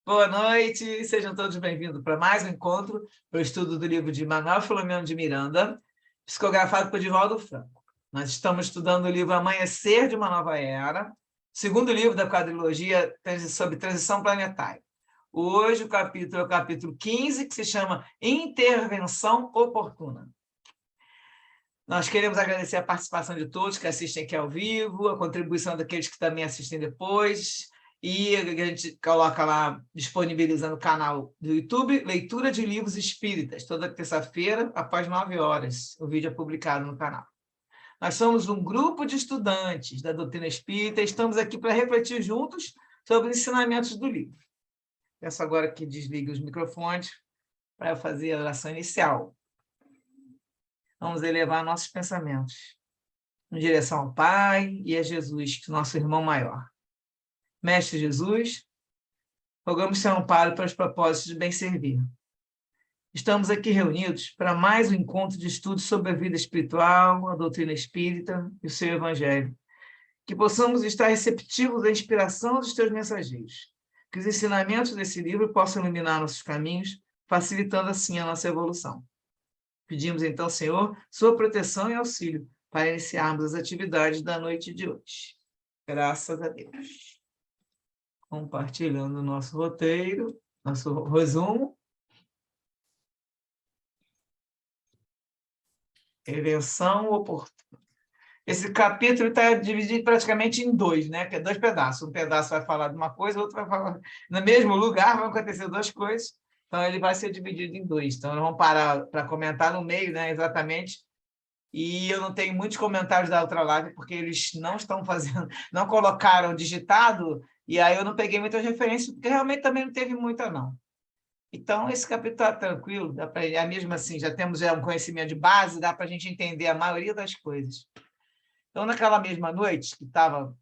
Boa noite, sejam todos bem-vindos para mais um encontro para o estudo do livro de Manuel Filomeno de Miranda, psicografado por Divaldo Franco. Nós estamos estudando o livro Amanhecer de uma Nova Era, segundo livro da quadrilogia sobre transição planetária. Hoje o capítulo é o capítulo 15, que se chama Intervenção Oportuna. Nós queremos agradecer a participação de todos que assistem aqui ao vivo, a contribuição daqueles que também assistem depois, e a gente coloca lá, disponibiliza no canal do YouTube, Leitura de Livros Espíritas, toda terça-feira, após 9 horas, o vídeo é publicado no canal. Nós somos um grupo de estudantes da doutrina espírita e estamos aqui para refletir juntos sobre os ensinamentos do livro. Peço agora que desligue os microfones para fazer a oração inicial. Vamos elevar nossos pensamentos em direção ao Pai e a Jesus, nosso irmão maior. Mestre Jesus, rogamos seu amparo para os propósitos de bem servir. Estamos aqui reunidos para mais um encontro de estudos sobre a vida espiritual, a doutrina espírita e o seu evangelho. Que possamos estar receptivos à inspiração dos teus mensageiros. Que os ensinamentos desse livro possam iluminar nossos caminhos, facilitando assim a nossa evolução. Pedimos então, Senhor, sua proteção e auxílio para iniciarmos as atividades da noite de hoje. Graças a Deus. Compartilhando o nosso roteiro, nosso resumo. Intervenção oportuna. Esse capítulo está dividido praticamente em dois, né? Que é dois pedaços. Um pedaço vai falar de uma coisa, o outro vai falar... No mesmo lugar vão acontecer duas coisas, então ele vai ser dividido em dois. Então, nós vamos parar para comentar no meio, né? Exatamente. E eu não tenho muitos comentários da outra live, porque eles não estão fazendo, não colocaram digitado, e aí eu não peguei muitas referências, porque realmente também não teve muita, não. Então, esse capítulo está tranquilo, dá pra, mesmo assim, já temos um conhecimento de base, dá para a gente entender a maioria das coisas. Então, naquela mesma noite, que estava...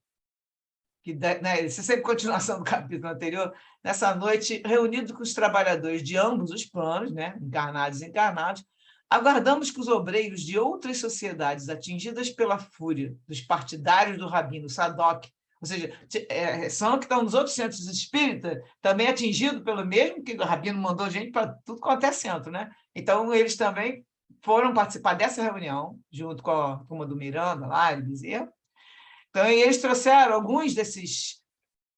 né, isso é sempre continuação do capítulo anterior, nessa noite, reunido com os trabalhadores de ambos os planos, né, encarnados e encarnados, aguardamos que os obreiros de outras sociedades atingidas pela fúria dos partidários do Rabino Sadoc, ou seja, são que estão nos outros centros espíritas, também atingidos pelo mesmo, que o Rabino mandou gente para tudo quanto é centro, né? Então, eles também foram participar dessa reunião, junto com a turma do Miranda, lá, de Bezerra. Então, eles trouxeram alguns desses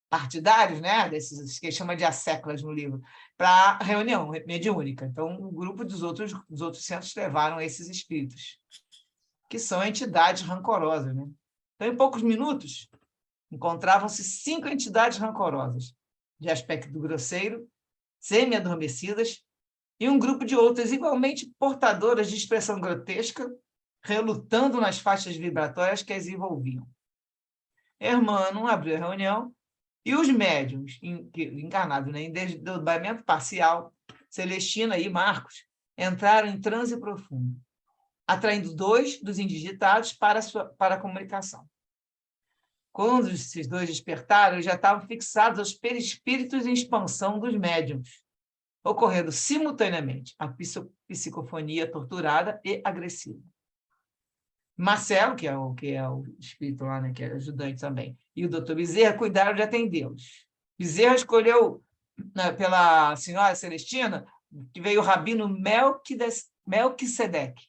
partidários, né, desses que chama de asseclas no livro, para a reunião mediúnica. Então, o grupo dos outros centros levaram esses espíritos, que são entidades rancorosas, né? Então, em poucos minutos, encontravam-se 5 entidades rancorosas, de aspecto grosseiro, semi-adormecidas, e um grupo de outras igualmente portadoras de expressão grotesca, relutando nas faixas vibratórias que as envolviam. Hermano abriu a reunião e os médiuns encarnados, né, em desdobramento parcial, Celestina e Marcos, entraram em transe profundo, atraindo 2 dos indigitados para a comunicação. Quando esses 2 despertaram, já estavam fixados aos perispíritos em expansão dos médiuns, ocorrendo simultaneamente a psicofonia torturada e agressiva. Marcelo, que é o espírito lá, né, que é ajudante também, e o doutor Bezerra cuidaram de atendê-los. Bezerra escolheu, pela senhora Celestina, que veio o rabino Melquisedeque,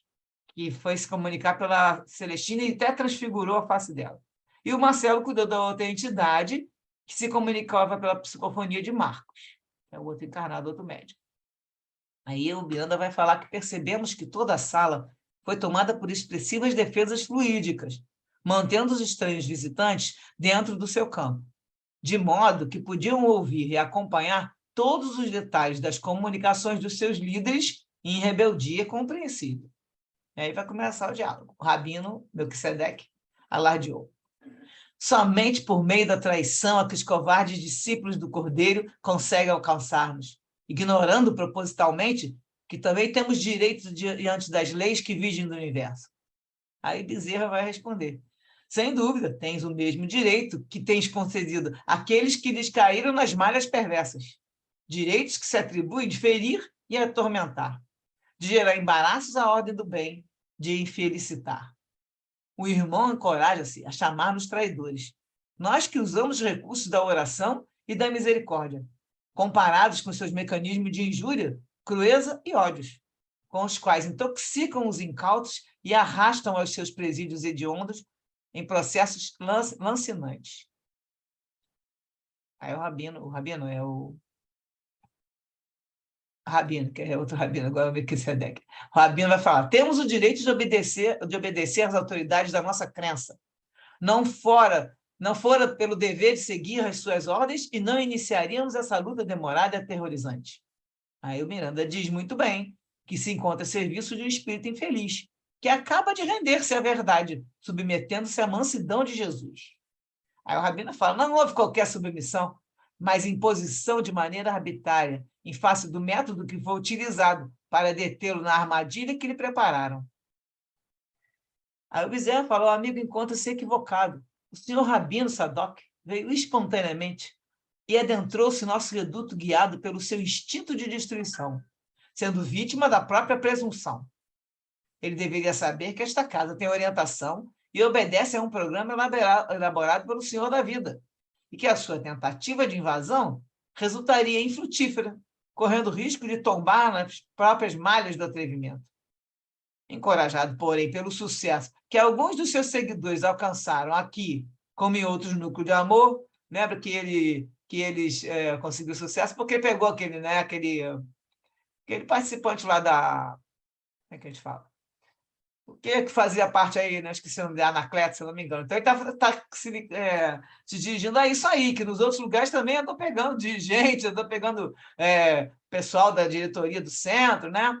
que foi se comunicar pela Celestina e até transfigurou a face dela. E o Marcelo cuidou da outra entidade, que se comunicava pela psicofonia de Marcos, que é o outro encarnado, outro médico. Aí o Miranda vai falar que percebemos que toda a sala foi tomada por expressivas defesas fluídicas, mantendo os estranhos visitantes dentro do seu campo, de modo que podiam ouvir e acompanhar todos os detalhes das comunicações dos seus líderes em rebeldia compreensível. E aí vai começar o diálogo. O rabino Melquisedeque alardeou. Somente por meio da traição a que os covardes discípulos do Cordeiro conseguem alcançar-nos, ignorando propositalmente que também temos direitos diante das leis que vigem do universo. Aí Bezerra vai responder. Sem dúvida, tens o mesmo direito que tens concedido àqueles que lhes caíram nas malhas perversas. Direitos que se atribuem de ferir e atormentar, de gerar embaraços à ordem do bem, de infelicitar. O irmão encoraja-se a chamar-nos traidores. Nós que usamos os recursos da oração e da misericórdia. comparados com seus mecanismos de injúria, crueza e ódios, com os quais intoxicam os incautos e arrastam aos seus presídios hediondos em processos lancinantes. Aí o rabino é o rabino, que é outro rabino, agora o Melquisedeque. O rabino vai falar: temos o direito de obedecer às autoridades da nossa crença, não fora pelo dever de seguir as suas ordens, e não iniciaríamos essa luta demorada e aterrorizante. Aí o Miranda diz muito bem que se encontra a serviço de um espírito infeliz, que acaba de render-se à verdade, submetendo-se à mansidão de Jesus. Aí o rabino fala: não houve qualquer submissão, mas imposição de maneira arbitrária, em face do método que foi utilizado para detê-lo na armadilha que lhe prepararam. Aí o Bezerra fala: o amigo encontra-se equivocado. O senhor Rabino Sadoc veio espontaneamente e adentrou-se em nosso reduto guiado pelo seu instinto de destruição, sendo vítima da própria presunção. Ele deveria saber que esta casa tem orientação e obedece a um programa elaborado pelo Senhor da Vida, e que a sua tentativa de invasão resultaria infrutífera, correndo risco de tombar nas próprias malhas do atrevimento. Encorajado, porém, pelo sucesso que alguns dos seus seguidores alcançaram aqui, como em outros núcleos de amor, lembra que eles conseguiram sucesso porque pegou aquele participante lá da... Como é que a gente fala? O que fazia parte aí, né? Esqueci o nome de Anacleto, se eu não me engano. Então, ele está se dirigindo a isso aí, que nos outros lugares também andou pegando dirigente, andou pegando pessoal da diretoria do centro, né?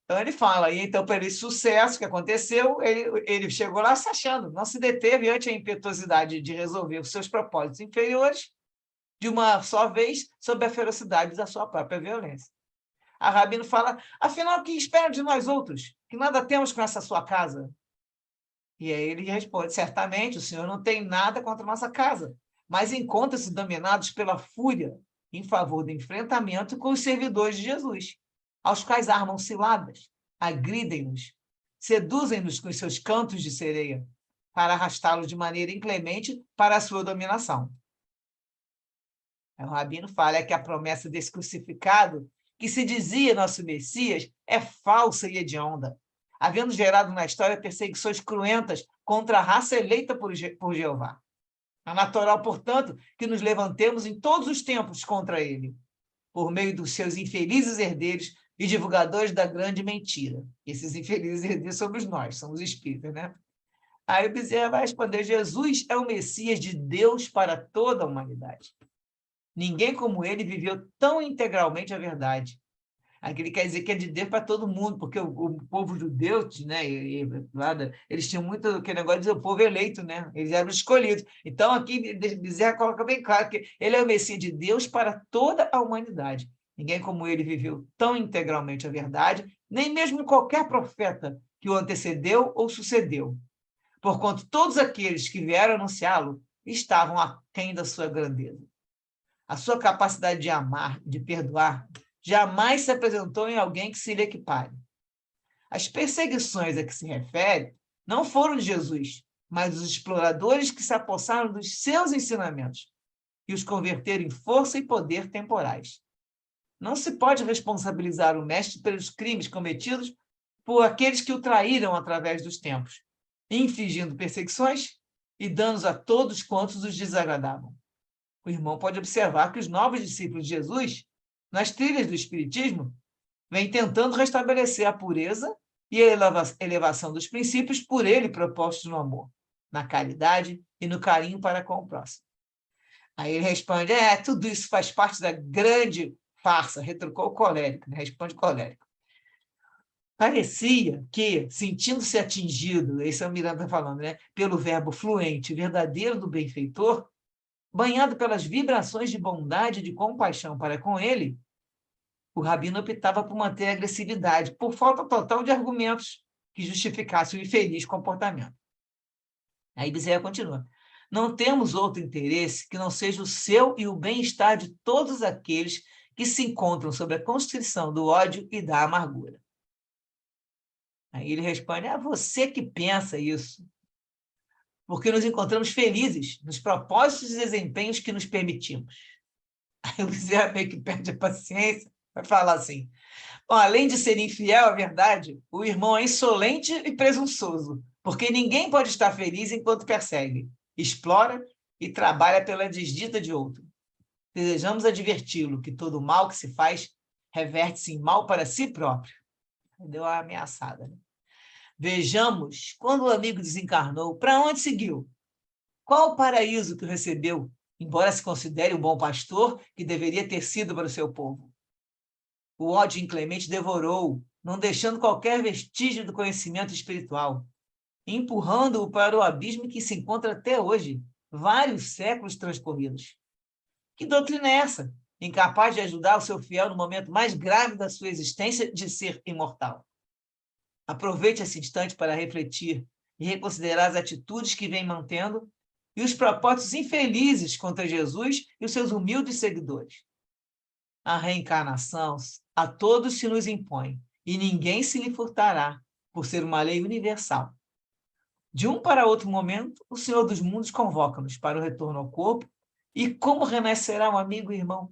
Então, ele fala, e então, pelo sucesso que aconteceu, ele chegou lá se achando, não se deteve ante a impetuosidade de resolver os seus propósitos inferiores de uma só vez sob a ferocidade da sua própria violência. A Rabino fala: afinal, o que espera de nós outros? Que nada temos com essa sua casa? E aí ele responde: certamente, o senhor não tem nada contra a nossa casa, mas encontra-se dominados pela fúria em favor do enfrentamento com os servidores de Jesus, aos quais armam ciladas, agridem-nos, seduzem-nos com os seus cantos de sereia, para arrastá-los de maneira inclemente para a sua dominação. O Rabino fala que a promessa desse crucificado, que se dizia nosso Messias, é falsa e hedionda, havendo gerado na história perseguições cruentas contra a raça eleita por Jeová. É natural, portanto, que nos levantemos em todos os tempos contra ele, por meio dos seus infelizes herdeiros e divulgadores da grande mentira. Esses infelizes herdeiros somos nós, somos espíritas, né? Aí o Bezerra vai responder: Jesus é o Messias de Deus para toda a humanidade. Ninguém como ele viveu tão integralmente a verdade. Aqui ele quer dizer que é de Deus para todo mundo, porque o povo judeu, né, eles tinham muito aquele negócio de dizer o povo eleito, né? Eles eram escolhidos. Então, aqui Bezerra coloca bem claro que ele é o Messias de Deus para toda a humanidade. Ninguém como ele viveu tão integralmente a verdade, nem mesmo qualquer profeta que o antecedeu ou sucedeu. Porquanto todos aqueles que vieram anunciá-lo estavam aquém da sua grandeza. A sua capacidade de amar, de perdoar, jamais se apresentou em alguém que se lhe equipare. As perseguições a que se refere não foram de Jesus, mas dos exploradores que se apossaram dos seus ensinamentos e os converteram em força e poder temporais. Não se pode responsabilizar o mestre pelos crimes cometidos por aqueles que o traíram através dos tempos, infligindo perseguições e danos a todos quantos os desagradavam. O irmão pode observar que os novos discípulos de Jesus, nas trilhas do Espiritismo, vêm tentando restabelecer a pureza e a elevação dos princípios por ele propostos no amor, na caridade e no carinho para com o próximo. Aí ele responde: tudo isso faz parte da grande farsa, retrucou o colérico, né? Responde colérico. Parecia que, sentindo-se atingido, esse é o Miranda falando, né, pelo verbo fluente, verdadeiro do benfeitor, banhado pelas vibrações de bondade e de compaixão para com ele, o rabino optava por manter a agressividade, por falta total de argumentos que justificassem o infeliz comportamento. Aí Bezerra continua: não temos outro interesse que não seja o seu e o bem-estar de todos aqueles que se encontram sob a constrição do ódio e da amargura. Aí ele responde: você que pensa isso, porque nos encontramos felizes nos propósitos e desempenhos que nos permitimos. Aí o Bezerra meio que perde a paciência, vai falar assim: bom, além de ser infiel à verdade, o irmão é insolente e presunçoso, porque ninguém pode estar feliz enquanto persegue, explora e trabalha pela desdita de outro. Desejamos adverti-lo que todo mal que se faz reverte-se em mal para si próprio. Deu a ameaçada, né? Vejamos, quando o amigo desencarnou, para onde seguiu? Qual o paraíso que recebeu, embora se considere um bom pastor que deveria ter sido para o seu povo? O ódio inclemente devorou, não deixando qualquer vestígio do conhecimento espiritual, empurrando-o para o abismo em que se encontra até hoje, vários séculos transcorridos. Que doutrina é essa, incapaz de ajudar o seu fiel no momento mais grave da sua existência de ser imortal? Aproveite esse instante para refletir e reconsiderar as atitudes que vem mantendo e os propósitos infelizes contra Jesus e os seus humildes seguidores. A reencarnação a todos se nos impõe, e ninguém se lhe furtará, por ser uma lei universal. De um para outro momento, o Senhor dos Mundos convoca-nos para o retorno ao corpo, e como renascerá um amigo e irmão?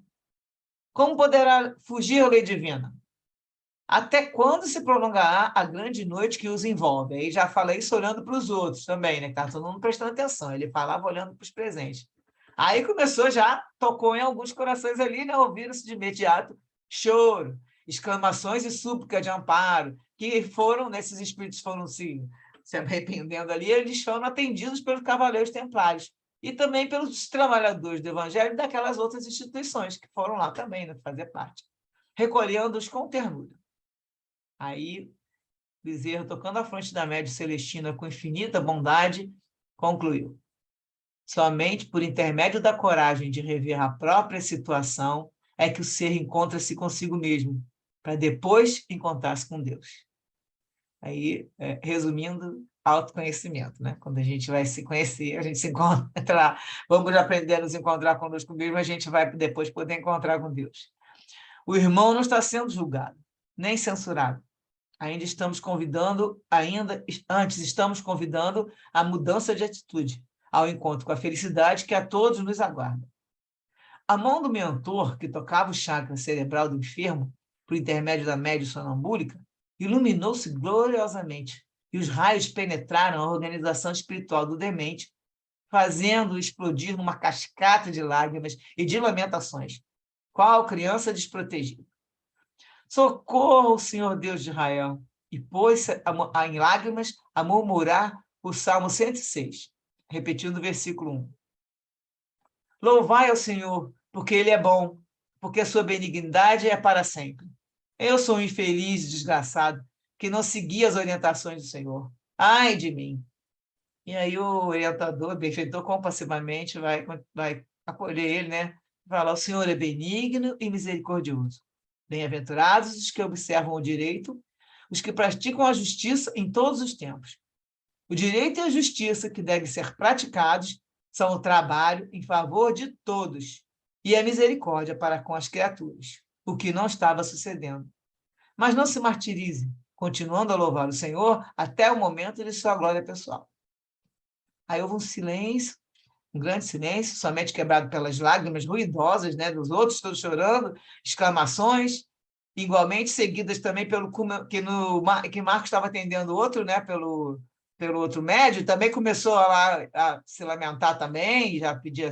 Como poderá fugir à lei divina? Até quando se prolongará a grande noite que os envolve? Aí já falei isso olhando para os outros também, né? Que está todo mundo prestando atenção. Ele falava olhando para os presentes. Aí começou já, tocou em alguns corações ali, né? Ouviram-se de imediato choro, exclamações e súplica de amparo, que foram, nesses espíritos foram se arrependendo ali, eles foram atendidos pelos cavaleiros templários e também pelos trabalhadores do evangelho e daquelas outras instituições que foram lá também, né? Fazer parte, recolhendo-os com ternura. Aí, Bezerra, tocando à fronte da média celestina com infinita bondade, concluiu: somente por intermédio da coragem de rever a própria situação é que o ser encontra-se consigo mesmo, para depois encontrar-se com Deus. Aí, resumindo, autoconhecimento, né? Quando a gente vai se conhecer, a gente se encontra, vamos aprender a nos encontrar conosco mesmo, a gente vai depois poder encontrar com Deus. O irmão não está sendo julgado, nem censurado. Antes estamos convidando a mudança de atitude, ao encontro com a felicidade que a todos nos aguarda. A mão do mentor, que tocava o chakra cerebral do enfermo, por intermédio da média sonambúlica, iluminou-se gloriosamente, e os raios penetraram a organização espiritual do demente, fazendo-o explodir numa cascata de lágrimas e de lamentações, qual criança desprotegida. Socorro, Senhor Deus de Israel! E pôs-se em lágrimas a murmurar o Salmo 106, repetindo o versículo 1. Louvai ao Senhor, porque Ele é bom, porque a sua benignidade é para sempre. Eu sou um infeliz e desgraçado, que não segui as orientações do Senhor. Ai de mim! E aí o orientador, benfeitor, compassivamente vai acolher ele, né? Fala: o Senhor é benigno e misericordioso. Bem-aventurados os que observam o direito, os que praticam a justiça em todos os tempos. O direito e a justiça que devem ser praticados são o trabalho em favor de todos e a misericórdia para com as criaturas, o que não estava sucedendo. Mas não se martirize, continuando a louvar o Senhor até o momento de sua glória pessoal. Aí houve um silêncio, um grande silêncio, somente quebrado pelas lágrimas ruidosas, né, dos outros, todos chorando, exclamações, igualmente seguidas também pelo que Marcos estava atendendo outro, né, pelo outro médio, também começou a se lamentar também, já pedia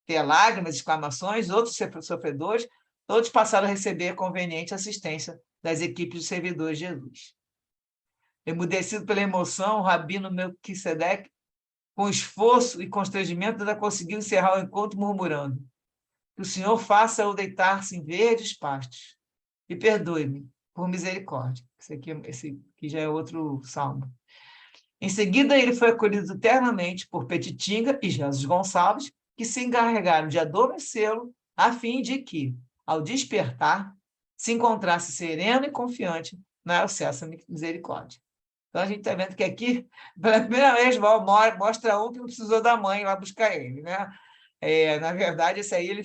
ter lágrimas, exclamações, outros sofredores, todos passaram a receber a conveniente assistência das equipes de servidores de Jesus. Emudecido pela emoção, o rabino Melquisedeque, com esforço e constrangimento, ainda conseguiu encerrar o encontro murmurando: que o Senhor faça-o deitar-se em verdes pastos e perdoe-me por misericórdia. Esse aqui já é outro salmo. Em seguida, ele foi acolhido eternamente por Petitinga e Jesus Gonçalves, que se encarregaram de adormecê-lo, a fim de que, ao despertar, se encontrasse sereno e confiante na Alcessa Misericórdia. Então, a gente está vendo que aqui, pela primeira vez, mostra um que não precisou da mãe lá buscar ele, né? Na verdade, esse aí ele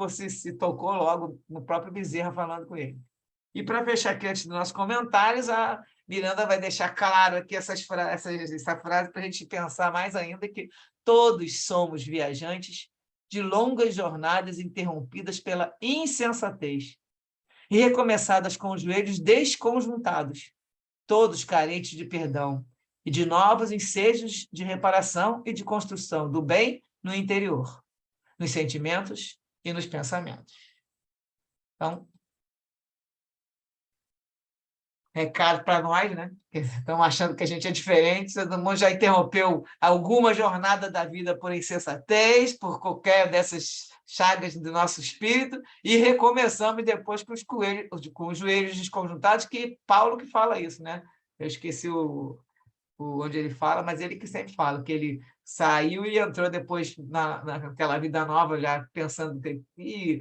se tocou logo no próprio Bezerra falando com ele. E para fechar aqui, antes dos nossos comentários, a Miranda vai deixar claro aqui essa frase para a gente pensar mais ainda, que todos somos viajantes de longas jornadas interrompidas pela insensatez e recomeçadas com os joelhos desconjuntados, todos carentes de perdão e de novos ensejos de reparação e de construção do bem no interior, nos sentimentos e nos pensamentos. Então, recado para nós, né? Que estão achando que a gente é diferente, todo mundo já interrompeu alguma jornada da vida por insensatez, por qualquer dessas chagas do nosso espírito, e recomeçamos depois com os joelhos desconjuntados, que Paulo que fala isso, né? Eu esqueci onde ele fala, mas ele que sempre fala, que ele saiu e entrou depois naquela vida nova, já pensando e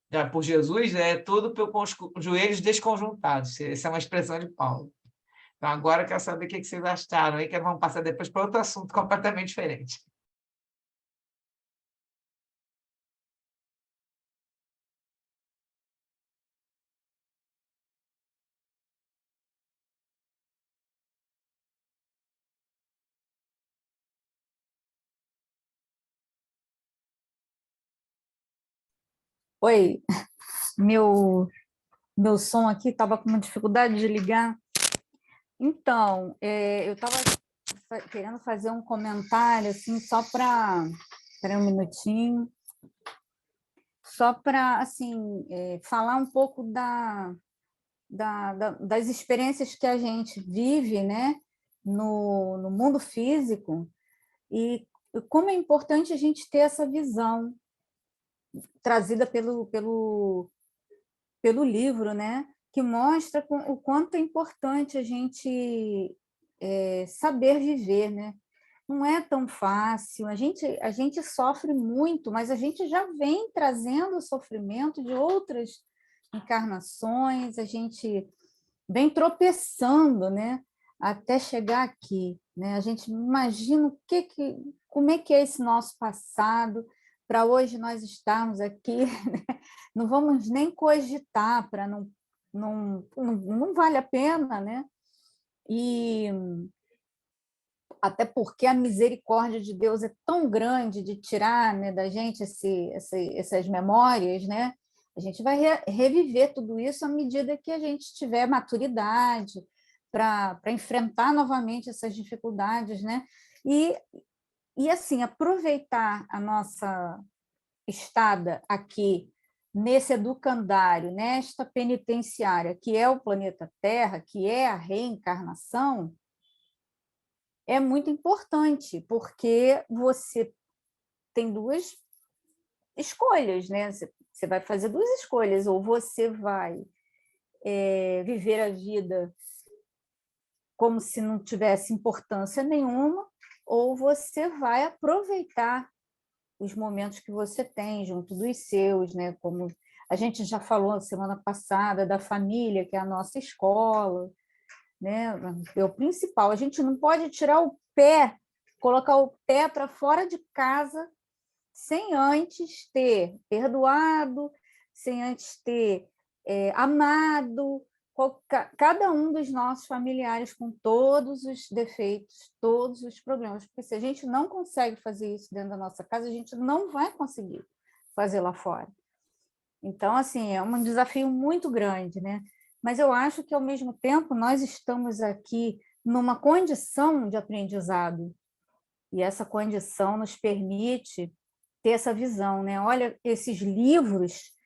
já por Jesus, tudo com os joelhos desconjuntados. Essa é uma expressão de Paulo. Então, agora eu quero saber o que vocês acharam aí, que vamos passar depois para outro assunto completamente diferente. Oi, meu, meu som aqui estava com uma dificuldade de ligar. Então, eu estava querendo fazer um comentário, assim, só para... Espera um minutinho. Só para, assim, falar um pouco das experiências que a gente vive, né, no mundo físico, e como é importante a gente ter essa visão trazida pelo livro, né, que mostra o quanto é importante a gente saber viver, né? Não é tão fácil, a gente sofre muito, mas a gente já vem trazendo o sofrimento de outras encarnações, a gente vem tropeçando, né, até chegar aqui, né? A gente imagina como é que é esse nosso passado, para hoje nós estarmos aqui, né? Não vamos nem cogitar, para não vale a pena, né? E até porque a misericórdia de Deus é tão grande de tirar, né, da gente essas memórias, né? A gente vai reviver tudo isso à medida que a gente tiver maturidade para enfrentar novamente essas dificuldades, né? E assim, aproveitar a nossa estada aqui nesse educandário, nesta penitenciária, que é o planeta Terra, que é a reencarnação, é muito importante, porque você tem duas escolhas, né? Você vai fazer duas escolhas, ou você vai viver a vida como se não tivesse importância nenhuma, ou você vai aproveitar os momentos que você tem junto dos seus, né? Como a gente já falou na semana passada da família, que é a nossa escola, né? É o principal. A gente não pode tirar o pé, colocar o pé para fora de casa sem antes ter perdoado, sem antes ter amado cada um dos nossos familiares com todos os defeitos, todos os problemas. Porque se a gente não consegue fazer isso dentro da nossa casa, a gente não vai conseguir fazer lá fora. Então, assim, é um desafio muito grande, né? Mas eu acho que, ao mesmo tempo, nós estamos aqui numa condição de aprendizado, e essa condição nos permite ter essa visão, né? Olha, esses livros,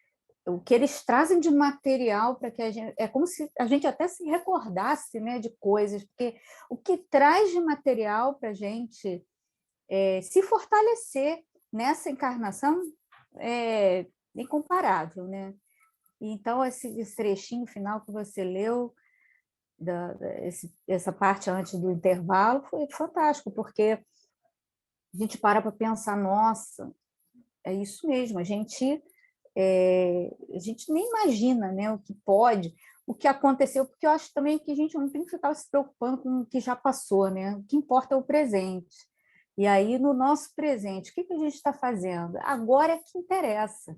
o que eles trazem de material para que a gente... É como se a gente até se recordasse, né, de coisas, porque o que traz de material para a gente se fortalecer nessa encarnação é incomparável, né? Então, esse trechinho final que você leu, essa parte antes do intervalo, foi fantástico, porque a gente para pensar, nossa, é isso mesmo, a gente nem imagina, né, o que pode, o que aconteceu, porque eu acho também que a gente não tem que ficar se preocupando com o que já passou, né? O que importa é o presente. E aí, no nosso presente, o que a gente está fazendo? Agora é que interessa,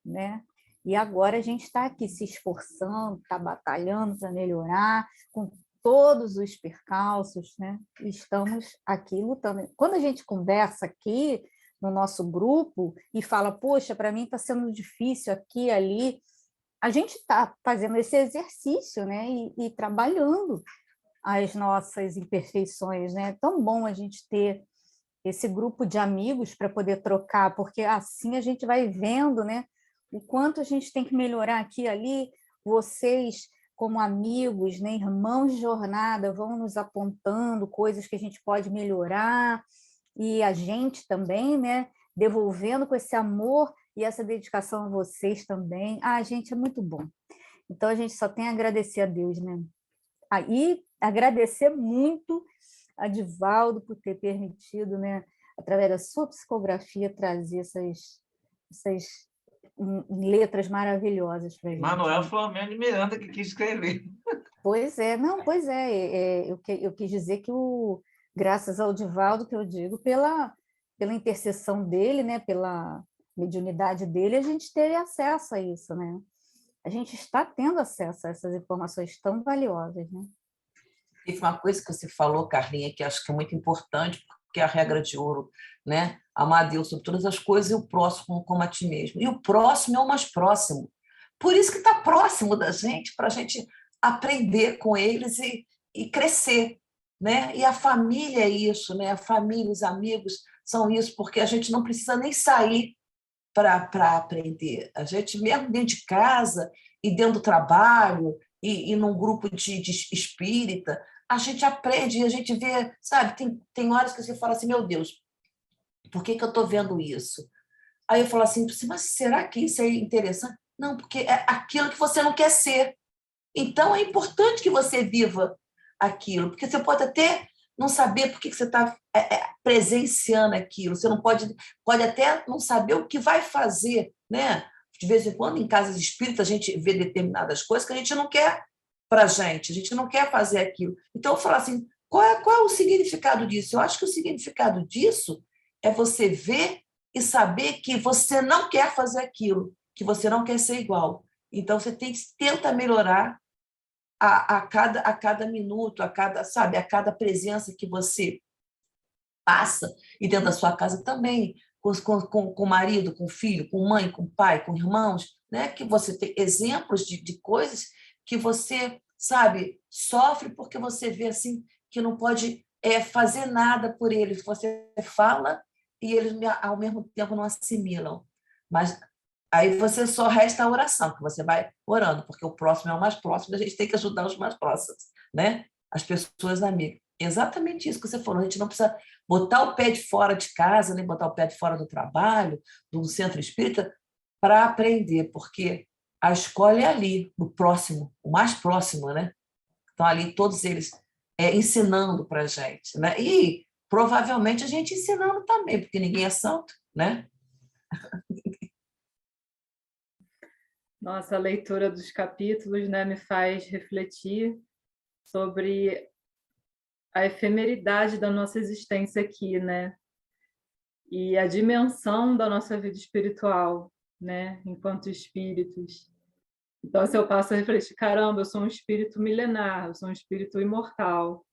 né? E agora a gente está aqui se esforçando, está batalhando para melhorar, com todos os percalços, né? Estamos aqui lutando. Quando a gente conversa aqui, no nosso grupo e fala, poxa, para mim está sendo difícil aqui, ali, a gente está fazendo esse exercício, né? E trabalhando as nossas imperfeições, né? É tão bom a gente ter esse grupo de amigos para poder trocar, porque assim a gente vai vendo, né, o quanto a gente tem que melhorar aqui e ali. Vocês, como amigos, né, irmãos de jornada, vão nos apontando coisas que a gente pode melhorar, e a gente também, né, devolvendo com esse amor e essa dedicação a vocês também. Ah, gente, é muito bom. Então, a gente só tem a agradecer a Deus, né? Aí, agradecer muito a Divaldo por ter permitido, né, através da sua psicografia, trazer essas letras maravilhosas para a gente. Manuel Né? Flamengo de Miranda que quis escrever. Pois é, não, pois é, eu quis dizer que graças ao Divaldo, que eu digo, pela intercessão dele, né, pela mediunidade dele, a gente teve acesso a isso, né? A gente está tendo acesso a essas informações tão valiosas, né? Teve uma coisa que você falou, Carlinha, que acho que é muito importante, porque é a regra de ouro, né? Amar a Deus sobre todas as coisas e o próximo como a ti mesmo. E o próximo é o mais próximo. Por isso que está próximo da gente, para a gente aprender com eles e crescer, né? E a família é isso, né? A família, os amigos são isso, porque a gente não precisa nem sair para aprender. A gente, mesmo dentro de casa e dentro do trabalho e num grupo de espírita, a gente aprende e a gente vê, sabe? Tem horas que você fala assim, meu Deus, por que eu estou vendo isso? Aí eu falo assim, mas será que isso é interessante? Não, porque é aquilo que você não quer ser. Então, é importante que você viva aquilo, porque você pode até não saber por que você está presenciando aquilo, você não pode até não saber o que vai fazer, né? De vez em quando, em casas espíritas, a gente vê determinadas coisas que a gente não quer para a gente não quer fazer aquilo. Então, eu falo assim, qual é o significado disso? Eu acho que o significado disso é você ver e saber que você não quer fazer aquilo, que você não quer ser igual. Então, você tenta melhorar a cada minuto, a cada presença que você passa, e dentro da sua casa também, com o marido, com o filho, com mãe, com pai, com irmãos, né? Que você tem exemplos de coisas que você, sabe, sofre porque você vê assim que não pode fazer nada por eles. Você fala e eles, ao mesmo tempo, não assimilam. Mas aí você só resta a oração, que você vai orando, porque o próximo é o mais próximo, a gente tem que ajudar os mais próximos, né? As pessoas amigas. Exatamente isso que você falou, a gente não precisa botar o pé de fora de casa, nem botar o pé de fora do trabalho, do centro espírita, para aprender, porque a escola é ali, no próximo, o mais próximo, né? Estão ali todos eles ensinando para a gente, né? E provavelmente a gente ensinando também, porque ninguém é santo, né? Nossa, a leitura dos capítulos, né, me faz refletir sobre a efemeridade da nossa existência aqui, né? E a dimensão da nossa vida espiritual, né, enquanto espíritos. Então, se eu passo a refletir, caramba, eu sou um espírito milenar, eu sou um espírito imortal,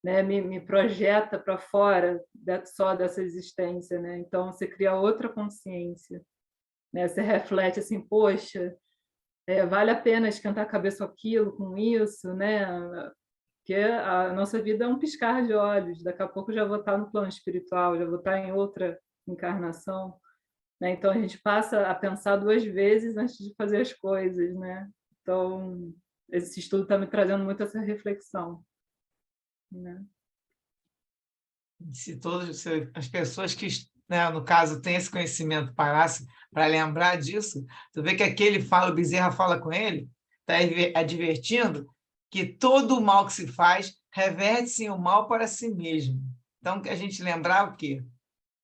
né? Me projeta para fora só dessa existência, né? Então, você cria outra consciência, né? Você reflete assim, poxa, vale a pena esquentar a cabeça com aquilo, com isso, né? Porque a nossa vida é um piscar de olhos. Daqui a pouco eu já vou estar no plano espiritual, já vou estar em outra encarnação, né? Então a gente passa a pensar duas vezes antes de fazer as coisas, né? Então esse estudo está me trazendo muito essa reflexão, né? Se todas as pessoas que, né, no caso, têm esse conhecimento parassem para lembrar disso, tu vê que aquele fala, o Bezerra fala com ele, está advertindo que todo o mal que se faz reverte-se o mal para si mesmo. Então, que a gente lembrar o quê?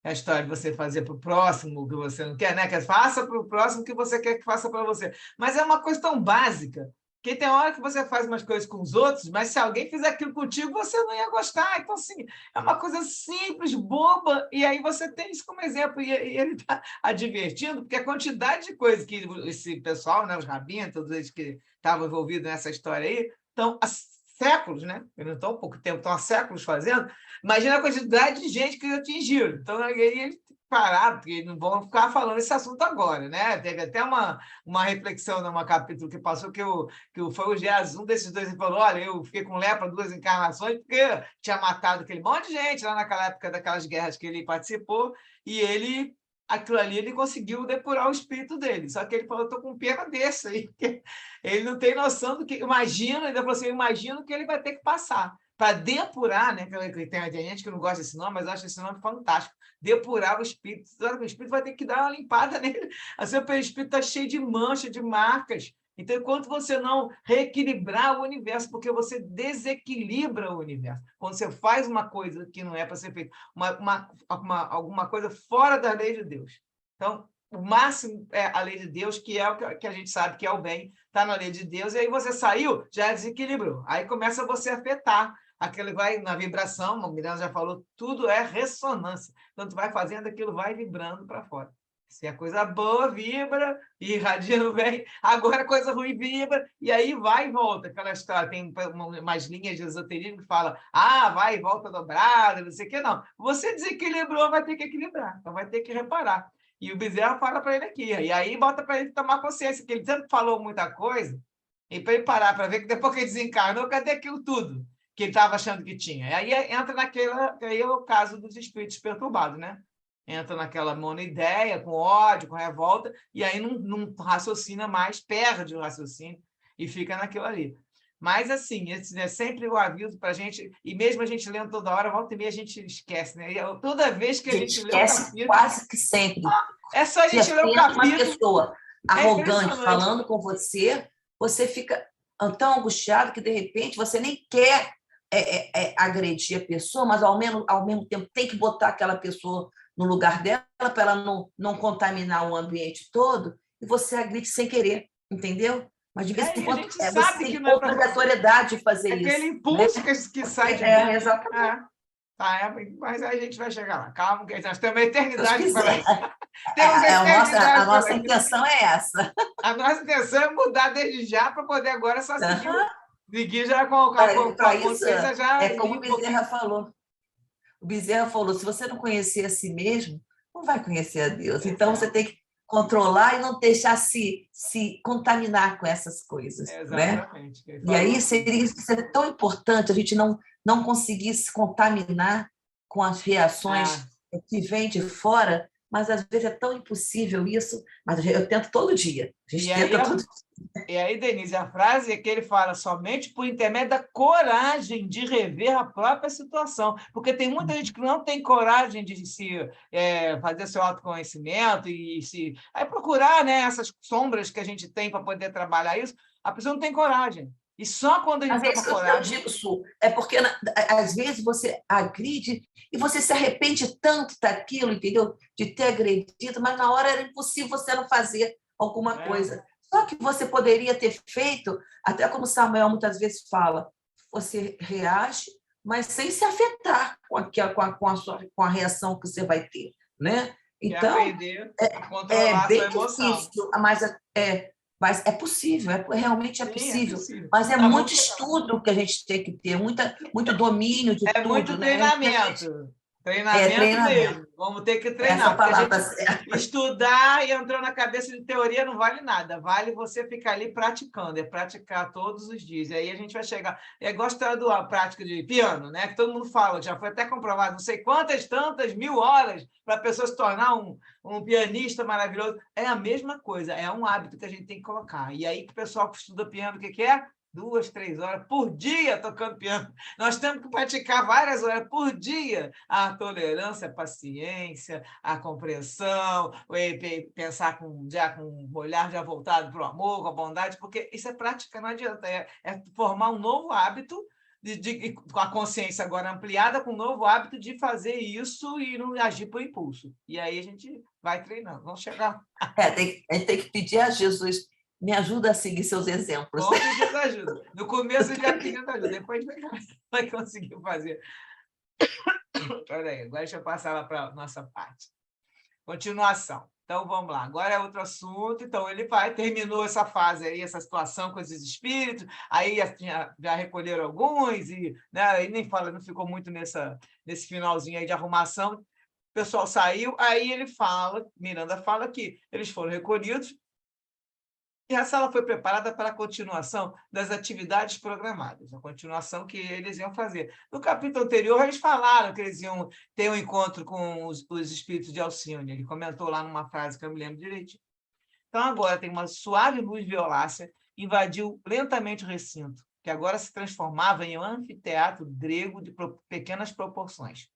A história de você fazer para o próximo o que você não quer, né? Que faça para o próximo o que você quer que faça para você. Mas é uma coisa tão básica, que tem hora que você faz umas coisas com os outros, mas se alguém fizer aquilo contigo, você não ia gostar. Então, assim, é uma coisa simples, boba, e aí você tem isso como exemplo. E ele está advertindo, porque a quantidade de coisas que esse pessoal, né, os rabinos, todos eles que estavam envolvidos nessa história aí, estão há séculos, né? Eles não estão há pouco tempo, estão há séculos fazendo. Imagina a quantidade de gente que atingiram. Então, ele parar, porque não vão ficar falando esse assunto agora, né? Teve até uma reflexão num capítulo que passou foi o Geazi, um desses dois, que falou: olha, eu fiquei com lepra 2 encarnações porque tinha matado aquele monte de gente lá naquela época daquelas guerras que ele participou, e aquilo ali ele conseguiu depurar o espírito dele. Só que ele falou: estou com pena desse aí, porque ele não tem noção do que. Imagina, ele falou assim: eu imagino que ele vai ter que passar para depurar, né? Tem gente que não gosta desse nome, mas eu acho esse nome fantástico. Depurar o espírito. O espírito vai ter que dar uma limpada nele. Assim, o espírito está cheio de mancha, de marcas. Então, enquanto você não reequilibrar o universo, porque você desequilibra o universo. Quando você faz uma coisa que não é para ser feita, alguma coisa fora da lei de Deus. Então, o máximo é a lei de Deus, que é o que a gente sabe que é o bem, está na lei de Deus, e aí você saiu, já desequilibrou. Aí começa você a afetar. Aquele vai na vibração, a Miranda já falou, tudo é ressonância. Então, tu vai fazendo, aquilo vai vibrando para fora. Se a coisa boa, vibra, e irradiando bem. Agora, a coisa ruim vibra, e aí vai e volta. Aquela história, tem umas linhas de esoterismo que fala: vai e volta dobrada, não sei o que, não. Você desequilibrou, vai ter que equilibrar, então vai ter que reparar. E o Bezerra fala para ele aqui, e aí bota para ele tomar consciência, que ele sempre falou muita coisa, e para ele parar para ver que depois que ele desencarnou, cadê aquilo tudo que ele estava achando que tinha? E aí entra aí é o caso dos espíritos perturbados, né? Entra naquela monoideia, com ódio, com revolta, e aí não raciocina mais, perde o raciocínio e fica naquilo ali. Mas, assim, esse é sempre o aviso para a gente, e mesmo a gente lendo toda hora, volta e meia a gente esquece, né? E toda vez que a gente lê o capítulo... quase que sempre. É só a gente ler o capítulo... Uma pessoa arrogante falando com você, você fica tão angustiado que, de repente, você nem quer agredir a pessoa, mas, ao mesmo tempo, tem que botar aquela pessoa no lugar dela para ela não contaminar o ambiente todo, e você agride sem querer, entendeu? Mas, de vez em quando, você tem obrigatoriedade de fazer isso. Aquele impulso, né? que sai de dentro. Exatamente. Mas aí a gente vai chegar lá. Calma, que nós temos uma eternidade para isso. A nossa intenção é essa. A nossa intenção é mudar desde já para poder agora só seguir já com a consciência já... É como o Bezerra falou. O Bezerra falou: se você não conhecer a si mesmo, não vai conhecer a Deus. Então, você tem que controlar e não deixar se contaminar com essas coisas. Exatamente. Né? E aí seria tão importante a gente não conseguir se contaminar com as reações que vêm de fora, mas às vezes é tão impossível isso, mas eu tento todo dia. A gente tenta todo dia. E aí, Denise, a frase é que ele fala: somente por intermédio da coragem de rever a própria situação. Porque tem muita gente que não tem coragem de fazer seu autoconhecimento aí procurar, né, essas sombras que a gente tem para poder trabalhar isso. A pessoa não tem coragem. E só quando a gente tem coragem... Eu digo, Su, é porque às vezes você agride e você se arrepende tanto daquilo, entendeu? De ter agredido, mas na hora era impossível você não fazer alguma coisa. Só que você poderia ter feito, até como Samuel muitas vezes fala, você reage, mas sem se afetar com a reação que você vai ter, né? Então, controlar bem a sua emoção. Difícil, mas é possível, realmente é possível. Mas é muito estudo que a gente tem que ter, muito domínio de tudo. Muito treinamento. Treinamento mesmo. Vamos ter que treinar. Estudar e entrar na cabeça de teoria não vale nada. Vale você ficar ali praticando. É praticar todos os dias. E aí a gente vai chegar... Gosta da prática de piano, né? Que todo mundo fala, já foi até comprovado, não sei tantas mil horas para a pessoa se tornar um pianista maravilhoso. É a mesma coisa. É um hábito que a gente tem que colocar. E aí que o pessoal que estuda piano, o que é? 2, 3 horas por dia tocando piano. Nós temos que praticar várias horas por dia a tolerância, a paciência, a compreensão, pensar com um olhar já voltado para o amor, com a bondade, porque isso é prática, não adianta. É formar um novo hábito, com a consciência agora ampliada, com um novo hábito de fazer isso e não agir por impulso. E aí a gente vai treinando. Vamos chegar. A gente tem que pedir a Jesus: me ajuda a seguir seus exemplos. Vamos pedir ajuda. No começo já pedindo ajuda, depois vai conseguir fazer. Peraí, agora deixa eu passar lá para a nossa parte. Continuação. Então, vamos lá. Agora é outro assunto. Então, ele terminou essa fase aí, essa situação com esses espíritos, aí já recolheram alguns, e, né, aí nem fala, não ficou muito nesse finalzinho aí de arrumação. pessoal saiu, aí ele fala, Miranda fala que eles foram recolhidos e a sala foi preparada para a continuação das atividades programadas, a continuação que eles iam fazer. No capítulo anterior, eles falaram que eles iam ter um encontro com os espíritos de Alcione. Ele comentou lá numa frase que eu me lembro direitinho. Então, agora tem uma suave luz violácea, invadiu lentamente o recinto, que agora se transformava em um anfiteatro grego de pequenas proporções,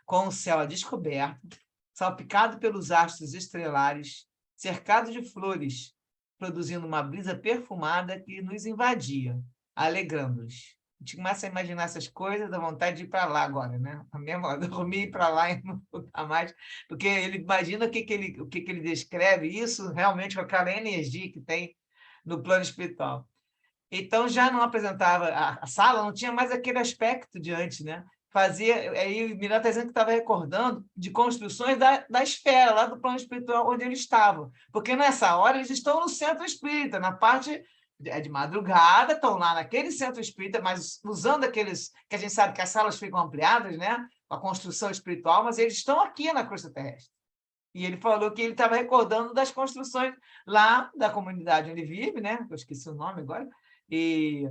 com o céu a descoberto, salpicado pelos astros estrelares, cercado de flores, produzindo uma brisa perfumada que nos invadia, alegrando-nos. A gente começa a imaginar essas coisas, dá vontade de ir para lá agora, né? A mesma dormir, ir para lá e não voltar mais, porque ele imagina o que ele descreve, isso realmente com aquela energia que tem no plano espiritual. Então, já não apresentava, a sala não tinha mais aquele aspecto de antes, né? Aí o Miranda está dizendo que estava recordando de construções da esfera, lá do plano espiritual onde eles estavam. Porque nessa hora eles estão no centro espírita, na parte de madrugada, estão lá naquele centro espírita, mas usando aqueles que a gente sabe que as salas ficam ampliadas, né? A construção espiritual, mas eles estão aqui na crosta terrestre. E ele falou que ele estava recordando das construções lá da comunidade onde ele vive, né? Eu esqueci o nome agora. E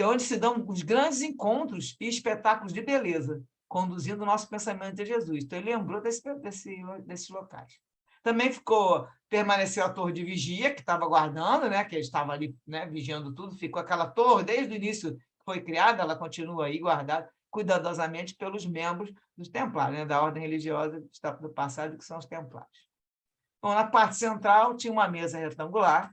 onde se dão os grandes encontros e espetáculos de beleza, conduzindo o nosso pensamento a Jesus. Então, ele lembrou desses locais. Também permaneceu a torre de vigia, que estava guardando, né, que ele estava ali, né, vigiando tudo, ficou aquela torre, desde o início que foi criada, ela continua aí guardada cuidadosamente pelos membros dos templários, né, da ordem religiosa do passado, que são os templários. Bom, na parte central tinha uma mesa retangular,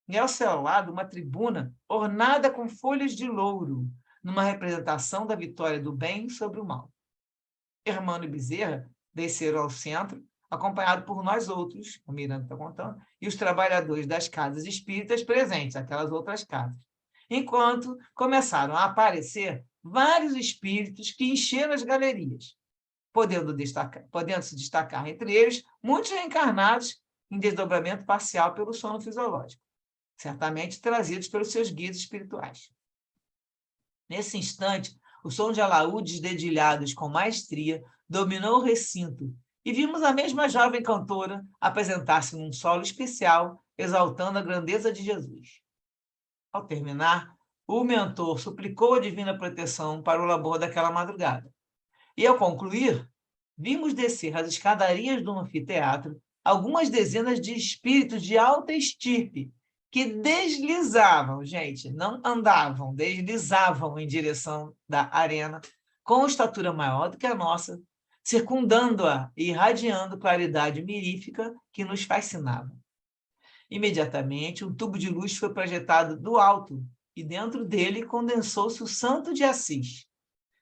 e ao seu lado uma tribuna ornada com folhas de louro, numa representação da vitória do bem sobre o mal. Hermano e Bezerra desceram ao centro, acompanhado por nós outros, o Miranda está contando, e os trabalhadores das casas espíritas presentes, aquelas outras casas, enquanto começaram a aparecer vários espíritos que encheram as galerias, podendo se destacar entre eles muitos reencarnados em desdobramento parcial pelo sono fisiológico, certamente trazidos pelos seus guias espirituais. Nesse instante, o som de alaúdes dedilhados com maestria dominou o recinto e vimos a mesma jovem cantora apresentar-se num solo especial, exaltando a grandeza de Jesus. Ao terminar, o mentor suplicou a divina proteção para o labor daquela madrugada. E, ao concluir, vimos descer as escadarias do anfiteatro algumas dezenas de espíritos de alta estirpe, que deslizavam, gente, não andavam, deslizavam em direção da arena, com estatura maior do que a nossa, circundando-a e irradiando claridade mirífica que nos fascinava. Imediatamente, um tubo de luz foi projetado do alto, e dentro dele condensou-se o Santo de Assis,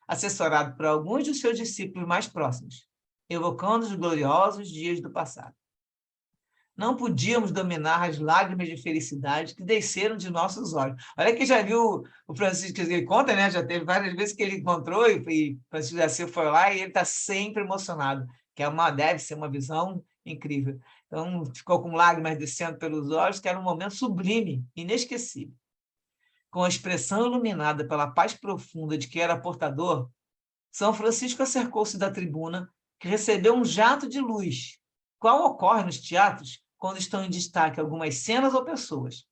assessorado por alguns dos seus discípulos mais próximos, evocando os gloriosos dias do passado. Não podíamos dominar as lágrimas de felicidade que desceram de nossos olhos. Olha que já viu o Francisco, ele conta, né? Já teve várias vezes que ele encontrou e Francisco da Silva foi lá e ele está sempre emocionado, que deve ser uma visão incrível. Então, ficou com lágrimas descendo pelos olhos, que era um momento sublime, inesquecível. Com a expressão iluminada pela paz profunda de que era portador, São Francisco acercou-se da tribuna, que recebeu um jato de luz, qual ocorre nos teatros quando estão em destaque algumas cenas ou pessoas,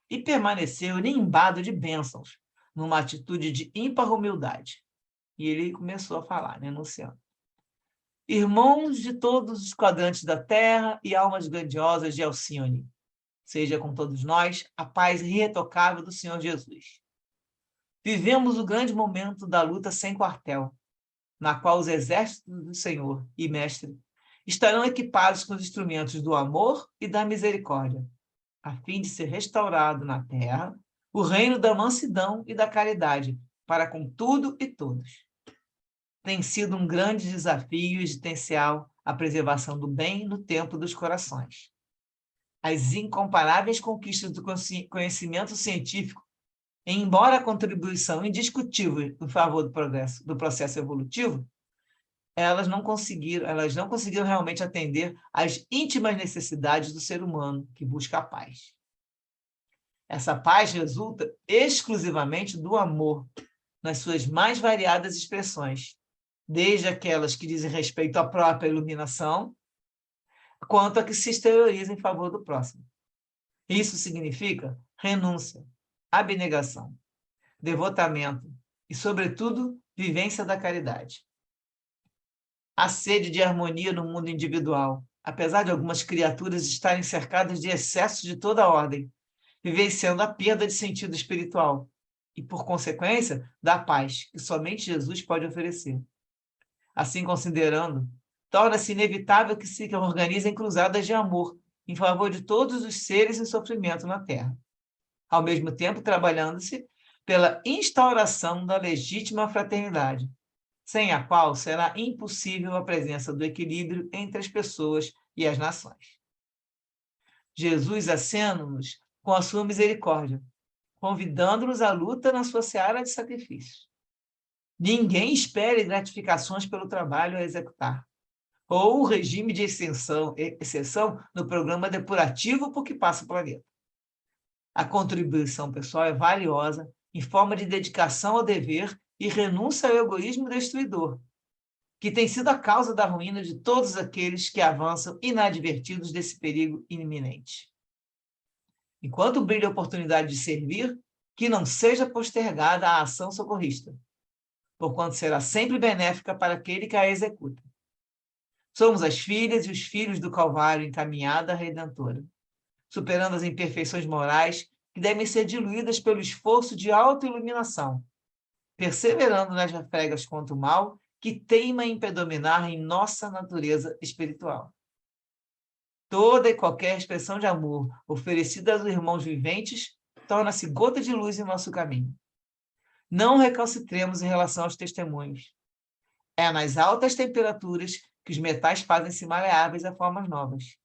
e permaneceu nimbado de bênçãos, numa atitude de ímpar humildade. E ele começou a falar, né, anunciando. Irmãos de todos os quadrantes da terra e almas grandiosas de Alcione, seja com todos nós a paz irretocável do Senhor Jesus. Vivemos o grande momento da luta sem quartel, na qual os exércitos do Senhor e Mestre estarão equipados com os instrumentos do amor e da misericórdia, a fim de ser restaurado na terra o reino da mansidão e da caridade, para com tudo e todos. Tem sido um grande desafio existencial a preservação do bem no tempo dos corações. As incomparáveis conquistas do conhecimento científico, embora a contribuição indiscutível em favor do progresso, do processo evolutivo, elas não conseguiram realmente atender às íntimas necessidades do ser humano que busca a paz. Essa paz resulta exclusivamente do amor, nas suas mais variadas expressões, desde aquelas que dizem respeito à própria iluminação, quanto a que se exteriorizam em favor do próximo. Isso significa renúncia, abnegação, devotamento e, sobretudo, vivência da caridade. A sede de harmonia no mundo individual, apesar de algumas criaturas estarem cercadas de excessos de toda a ordem, vivenciando a perda de sentido espiritual e, por consequência, da paz que somente Jesus pode oferecer. Assim considerando, torna-se inevitável que se organizem cruzadas de amor em favor de todos os seres em sofrimento na Terra, ao mesmo tempo trabalhando-se pela instauração da legítima fraternidade, sem a qual será impossível a presença do equilíbrio entre as pessoas e as nações. Jesus acena-nos com a sua misericórdia, convidando-nos à luta na sua seara de sacrifícios. Ninguém espere gratificações pelo trabalho a executar, ou o regime de exceção no programa depurativo por que passa o planeta. A contribuição pessoal é valiosa em forma de dedicação ao dever e renúncia ao egoísmo destruidor, que tem sido a causa da ruína de todos aqueles que avançam inadvertidos desse perigo iminente. Enquanto brilha a oportunidade de servir, que não seja postergada a ação socorrista, porquanto será sempre benéfica para aquele que a executa. Somos as filhas e os filhos do Calvário encaminhada à Redentora, superando as imperfeições morais que devem ser diluídas pelo esforço de autoiluminação, perseverando nas refregas contra o mal que teima em predominar em nossa natureza espiritual. Toda e qualquer expressão de amor oferecida aos irmãos viventes torna-se gota de luz em nosso caminho. Não recalcitremos em relação aos testemunhos. É nas altas temperaturas que os metais fazem-se maleáveis a formas novas.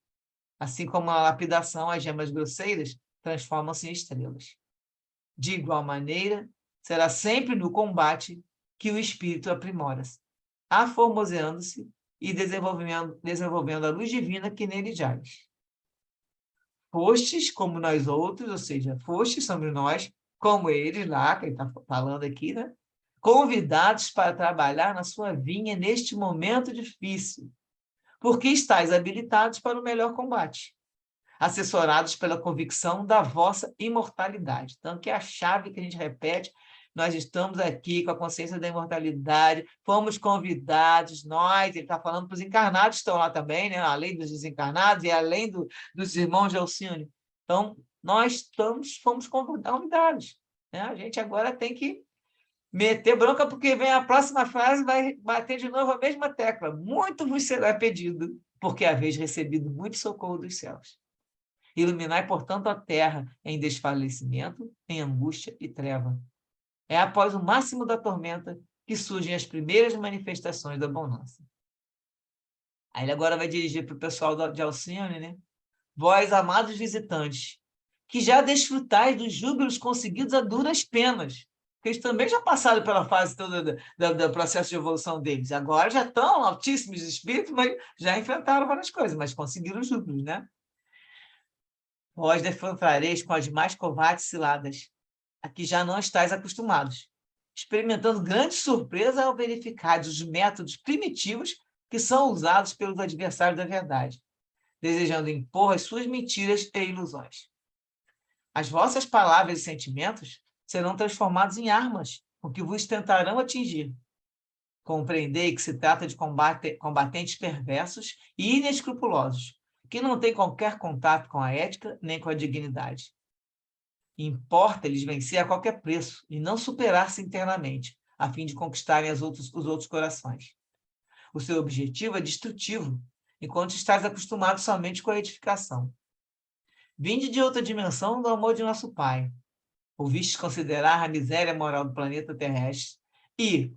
Assim como na lapidação, as gemas grosseiras transformam-se em estrelas. De igual maneira, será sempre no combate que o espírito aprimora-se, aformoseando-se e desenvolvendo a luz divina que nele jaz. Fostes como nós outros, ou seja, fostes somos nós, como eles lá, que ele está falando aqui, né? Convidados para trabalhar na sua vinha neste momento difícil, porque estáis habilitados para o melhor combate, assessorados pela convicção da vossa imortalidade. Então, que é a chave que a gente repete, nós estamos aqui com a consciência da imortalidade, fomos convidados, nós, ele está falando para os encarnados, estão lá também, né? Além dos desencarnados e além dos irmãos de Alcíone. Então, nós fomos convidados. Né? A gente agora tem que meter bronca, porque vem a próxima frase, vai bater de novo a mesma tecla. Muito vos será pedido, porque haveis recebido muito socorro dos céus. Iluminai, portanto, a terra em desfalecimento, em angústia e treva. É após o máximo da tormenta que surgem as primeiras manifestações da bonança. Aí ele agora vai dirigir para o pessoal de Alcíone, né? Vós, amados visitantes, que já desfrutais dos júbilos conseguidos a duras penas, porque eles também já passaram pela fase toda do processo de evolução deles. Agora já estão altíssimos de espírito, mas já enfrentaram várias coisas, mas conseguiram os júbilos, né? Vós defrontareis com as mais covardes ciladas, a que já não estáis acostumados, experimentando grande surpresa ao verificar os métodos primitivos que são usados pelos adversários da verdade, desejando impor as suas mentiras e ilusões. As vossas palavras e sentimentos serão transformados em armas, com que vos tentarão atingir. Compreendei que se trata de combatentes perversos e inescrupulosos, que não têm qualquer contato com a ética nem com a dignidade. Importa-lhes vencer a qualquer preço e não superar-se internamente, a fim de conquistarem os outros corações. O seu objetivo é destrutivo, enquanto estás acostumado somente com a edificação. Vinde de outra dimensão do amor de nosso Pai. Ouvistes considerar a miséria moral do planeta terrestre e,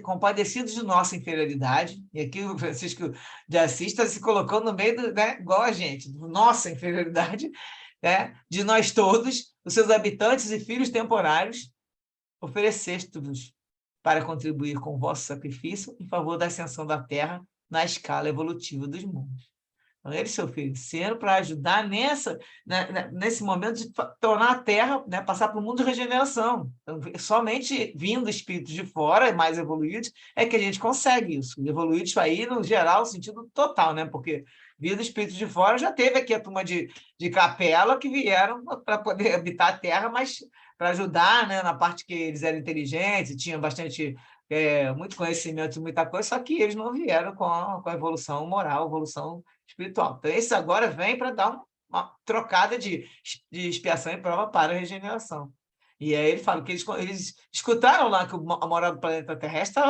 compadecidos de nossa inferioridade, e aqui o Francisco de Assis está se colocando no meio, né, igual a gente, nossa inferioridade, né, de nós todos, os seus habitantes e filhos temporários, ofereceste-vos para contribuir com o vosso sacrifício em favor da ascensão da Terra na escala evolutiva dos mundos. Então, eles se ofereceram para ajudar nesse momento de tornar a Terra, né, passar para o mundo de regeneração. Então, somente vindo espíritos de fora, mais evoluídos, é que a gente consegue isso. Evoluídos aí, no geral, no sentido total, né? Porque vindo espíritos de fora, já teve aqui a turma de capela que vieram para poder habitar a Terra, mas para ajudar, né, na parte que eles eram inteligentes, tinham bastante... muito conhecimento de muita coisa, só que eles não vieram com a evolução moral, evolução espiritual. Então, esse agora vem para dar uma trocada de expiação e prova para a regeneração. E aí ele fala que eles escutaram lá que a moral do planeta terrestre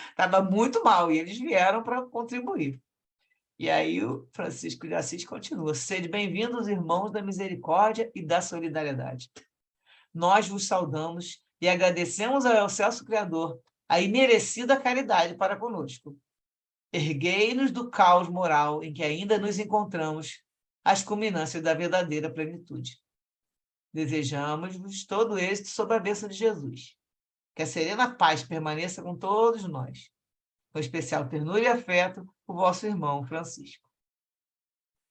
estava muito mal, e eles vieram para contribuir. E aí o Francisco de Assis continua: sede bem-vindos, irmãos da misericórdia e da solidariedade. Nós vos saudamos e agradecemos ao excelso Criador a imerecida caridade para conosco. Erguei-nos do caos moral em que ainda nos encontramos, às culminâncias da verdadeira plenitude. Desejamos-vos todo êxito sob a bênção de Jesus. Que a serena paz permaneça com todos nós. Com especial ternura e afeto, o vosso irmão Francisco.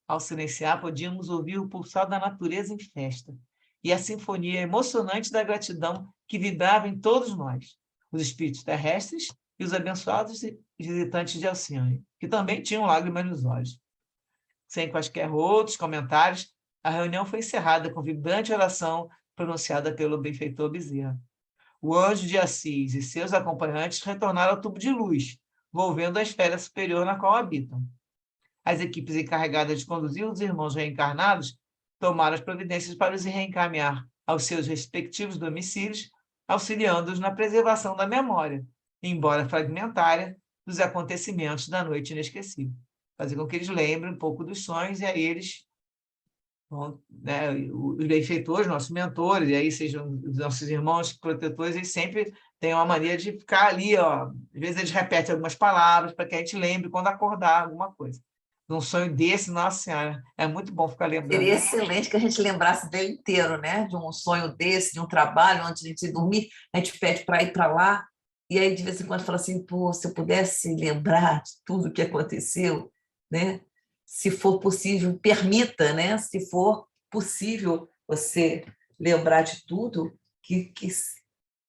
Ao silenciar, podíamos ouvir o pulsar da natureza em festa e a sinfonia emocionante da gratidão que vibrava em todos nós, os espíritos terrestres e os abençoados visitantes de Alcione, que também tinham lágrimas nos olhos. Sem quaisquer outros comentários, a reunião foi encerrada com vibrante oração pronunciada pelo benfeitor Bezerra. O anjo de Assis e seus acompanhantes retornaram ao tubo de luz, volvendo à esfera superior na qual habitam. As equipes encarregadas de conduzir os irmãos reencarnados tomaram as providências para os reencaminhar aos seus respectivos domicílios, auxiliando-os na preservação da memória, embora fragmentária, dos acontecimentos da noite inesquecível. Fazer com que eles lembrem um pouco dos sonhos, e aí eles vão, né, os benfeitores, nossos mentores, e aí sejam os nossos irmãos protetores, eles sempre têm uma mania de ficar ali, ó, às vezes eles repetem algumas palavras para que a gente lembre quando acordar alguma coisa. Num sonho desse, nossa senhora, é muito bom ficar lembrando. Seria excelente que a gente lembrasse dele inteiro, né? De um sonho desse, de um trabalho, antes de a gente dormir, a gente pede para ir para lá, e aí de vez em quando fala assim, pô, se eu pudesse lembrar de tudo o que aconteceu, né? Se for possível, permita, né? Se for possível você lembrar de tudo, que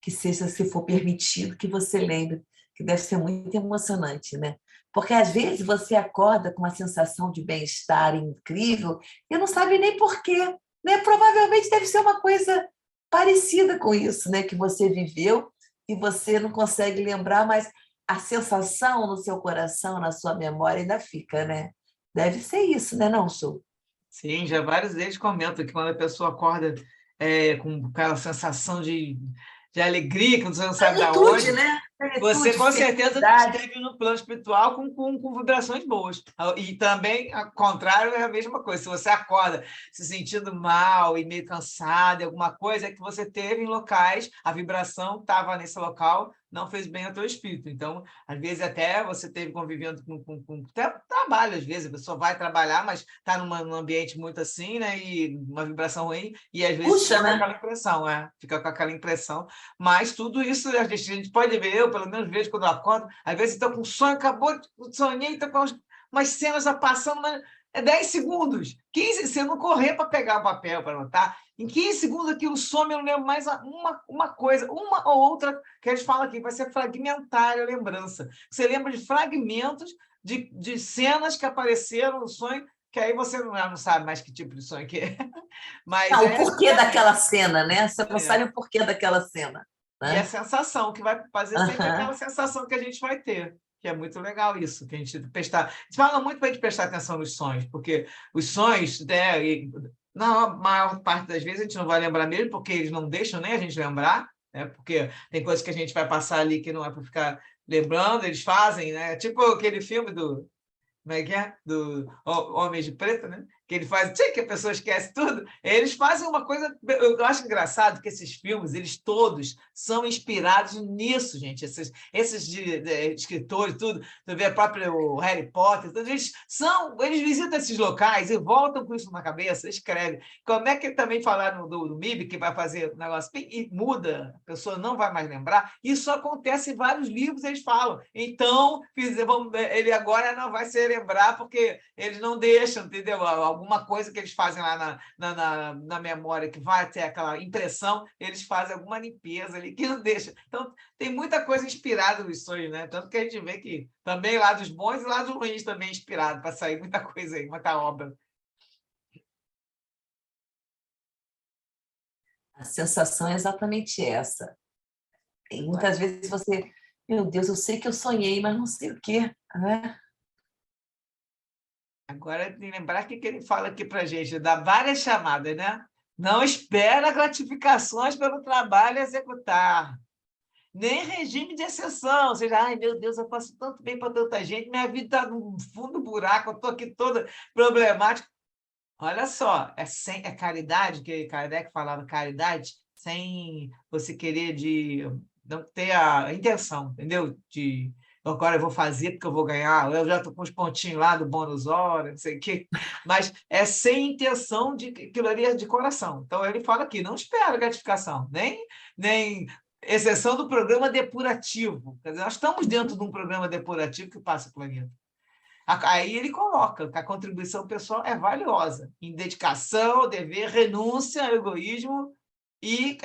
seja, se for permitido, que você lembre, que deve ser muito emocionante, né? Porque, às vezes, você acorda com uma sensação de bem-estar incrível e não sabe nem por quê, né? Provavelmente deve ser uma coisa parecida com isso, né? Que você viveu e você não consegue lembrar, mas a sensação no seu coração, na sua memória, ainda fica, né? Deve ser isso, né, não, Su? Sim, já vários deles comentam que quando a pessoa acorda com aquela sensação de alegria, que você não sabe de onde, né? você com certeza felicidade. esteve no plano espiritual com vibrações boas. E também, ao contrário, é a mesma coisa. Se você acorda se sentindo mal e meio cansado, alguma coisa, é que você teve em locais, a vibração estava nesse local, não fez bem ao teu espírito. Então, às vezes, até você teve convivendo com até trabalho, às vezes, a pessoa vai trabalhar, mas está num ambiente muito assim, né? E uma vibração ruim, e às vezes Puxa, fica né? com aquela impressão, fica com aquela impressão. Mas tudo isso a gente pode ver, eu pelo menos vejo quando eu acordo, às vezes estou com um sonho, acabou de sonhar, estou com umas cenas já passando, mas é 10 segundos, 15, se eu não correr para pegar o papel para anotar, em 15 segundos aquilo some, eu não lembro mais uma coisa, uma ou outra, que eles falam aqui, vai ser fragmentária a lembrança. Você lembra de fragmentos de cenas que apareceram no sonho, que aí você não sabe mais que tipo de sonho que é. Mas Não, o porquê daquela cena, né? Você não sabe o porquê daquela cena. E a sensação que vai fazer sempre aquela Uhum. sensação que a gente vai ter, que é muito legal isso, que a gente prestar. A gente fala muito para a gente prestar atenção nos sonhos, porque os sonhos, né, na maior parte das vezes a gente não vai lembrar mesmo, porque eles não deixam nem a gente lembrar, né, porque tem coisas que a gente vai passar ali que não é para ficar lembrando, eles fazem, né? Tipo aquele filme do. Como é que é? Do Homens de Preto, né? Que ele faz, que a pessoa esquece tudo. Eles fazem uma coisa, eu acho engraçado que esses filmes, eles todos são inspirados nisso, gente. Esses escritores, tudo, tu vê o próprio Harry Potter, tudo, eles visitam esses locais e voltam com isso na cabeça, escrevem. Como é que ele também falaram do MIB, que vai fazer um negócio e muda, a pessoa não vai mais lembrar? Isso acontece em vários livros, eles falam. Então, ele agora não vai ser lembrar, porque eles não deixam, entendeu? Alguma coisa que eles fazem lá na memória, que vai ter aquela impressão, eles fazem alguma limpeza ali que não deixa. Então, tem muita coisa inspirada nos sonhos, né? Tanto que a gente vê que também lá dos bons e lá dos ruins também é inspirado para sair muita coisa aí, muita obra. A sensação é exatamente essa. E muitas vezes você, meu Deus, eu sei que eu sonhei, mas não sei o quê, né? Agora, tem que lembrar que ele fala aqui para a gente, dá várias chamadas, né? Não espera gratificações pelo trabalho a executar, nem regime de exceção, ou seja, ai, meu Deus, eu faço tanto bem para tanta gente, minha vida está no fundo do buraco, eu estou aqui toda problemática. Olha só, é caridade, que Kardec falava caridade, sem você querer não ter a intenção, entendeu? Agora eu vou fazer porque eu vou ganhar, eu já estou com os pontinhos lá do bônus hora, não sei o quê, mas é sem intenção de aquilo ali é de coração. Então, ele fala aqui, não espera gratificação, nem exceção do programa depurativo. Quer dizer, nós estamos dentro de um programa depurativo que passa o planeta. Aí ele coloca que a contribuição pessoal é valiosa, em dedicação, dever, renúncia, egoísmo, e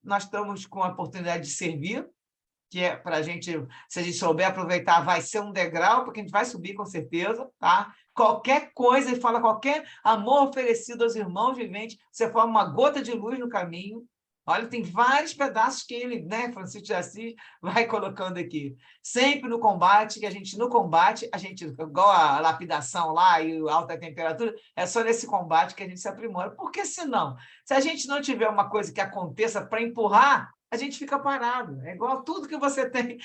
nós estamos com a oportunidade de servir, que é para a gente, se a gente souber aproveitar, vai ser um degrau, porque a gente vai subir com certeza, tá? Qualquer coisa, ele fala, qualquer amor oferecido aos irmãos viventes, você forma uma gota de luz no caminho. Olha, tem vários pedaços que ele, né, Francisco de Assis, vai colocando aqui. Sempre no combate, igual a lapidação lá e a alta temperatura, é só nesse combate que a gente se aprimora. Porque senão, se a gente não tiver uma coisa que aconteça para empurrar, a gente fica parado. É igual tudo que você tem.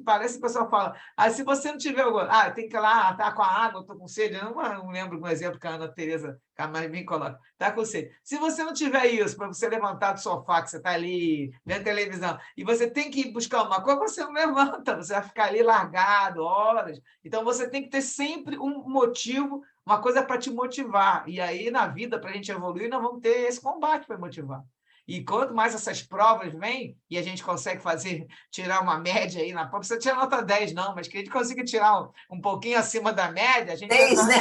Parece que o pessoal fala, se você não tiver... tem que ir lá, tá com a água, estou com sede. Eu não lembro um exemplo que a Ana Teresa Camargo coloca. Está com sede. Se você não tiver isso, para você levantar do sofá, que você está ali vendo televisão, e você tem que ir buscar uma coisa, você não levanta, você vai ficar ali largado, horas. Então, você tem que ter sempre um motivo, uma coisa para te motivar. E aí, na vida, para a gente evoluir, nós vamos ter esse combate para motivar. E quanto mais essas provas vêm, e a gente consegue tirar uma média aí na prova, não precisa tirar nota 10, não, mas que a gente consiga tirar um pouquinho acima da média, a gente... 6, né?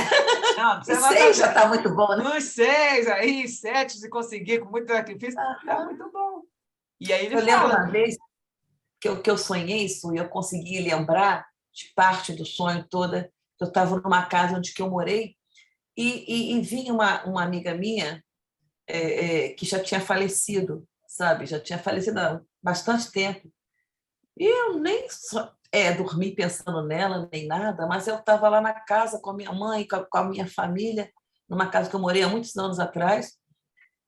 Não, não precisa 6 já está muito bom, né? Uns 6 aí, 7, se conseguir, com muito sacrifício, é muito bom. E aí ele eu lembro fala... uma vez que eu sonhei isso, e eu consegui lembrar de parte do sonho toda. Eu estava numa casa onde eu morei, e vinha uma amiga minha, que já tinha falecido, sabe? Já tinha falecido há bastante tempo. E eu nem dormi pensando nela, nem nada, mas eu estava lá na casa com a minha mãe, com a minha família, numa casa que eu morei há muitos anos atrás,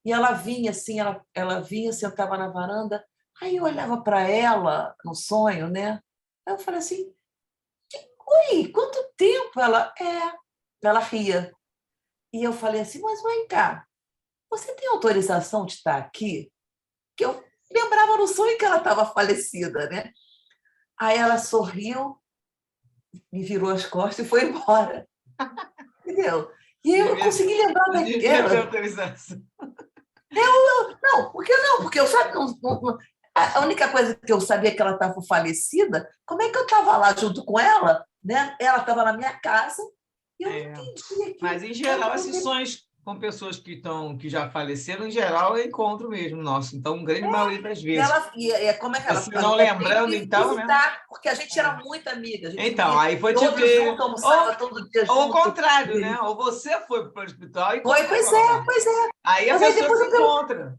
e ela vinha assim, ela vinha, sentava na varanda, aí eu olhava para ela no sonho, né? Aí eu falei assim, oi, quanto tempo? Ela ria. E eu falei assim, mas vem cá, você tem autorização de estar aqui? Que eu lembrava no sonho que ela estava falecida, né? Aí ela sorriu, me virou as costas e foi embora. Entendeu? E eu consegui lembrar daquela. Autorização. Não, porque eu sabia. A única coisa que eu sabia que ela estava falecida, como é que eu estava lá junto com ela? Né? Ela estava na minha casa e eu não entendia. Mas, em geral, esses sonhos com pessoas que já faleceram, em geral, é encontro mesmo nosso. Então, grande maioria das vezes. Como é que ela se não lembrando, então, visitar, né? Porque a gente era muito amiga. Então, aí foi te ver. Junto, almoçava todo dia junto. Ou o contrário, né? Ou você foi para o hospital e... Pois é. Aí a pessoa se encontra.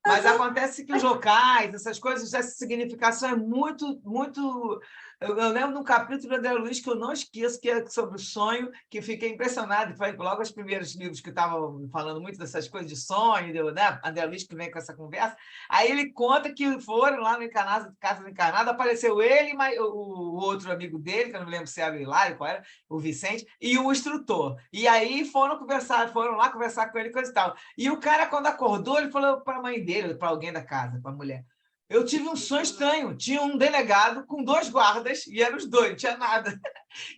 Mas acontece que os locais, essas coisas, essa significação é muito, muito... Eu lembro de um capítulo do André Luiz que eu não esqueço, que é sobre o sonho, que fiquei impressionado. Foi logo os primeiros livros que estavam falando muito dessas coisas de sonho, né? André Luiz que vem com essa conversa. Aí ele conta que foram lá no Casa do Encarnado, apareceu ele e o outro amigo dele, que eu não lembro se era o Hilário, qual era, o Vicente, e o instrutor. E aí foram lá conversar com ele, coisa e tal. E o cara, quando acordou, ele falou para a mãe dele, para alguém da casa, para a mulher: eu tive um sonho estranho. Tinha um delegado com 2 guardas, e eram os 2, não tinha nada.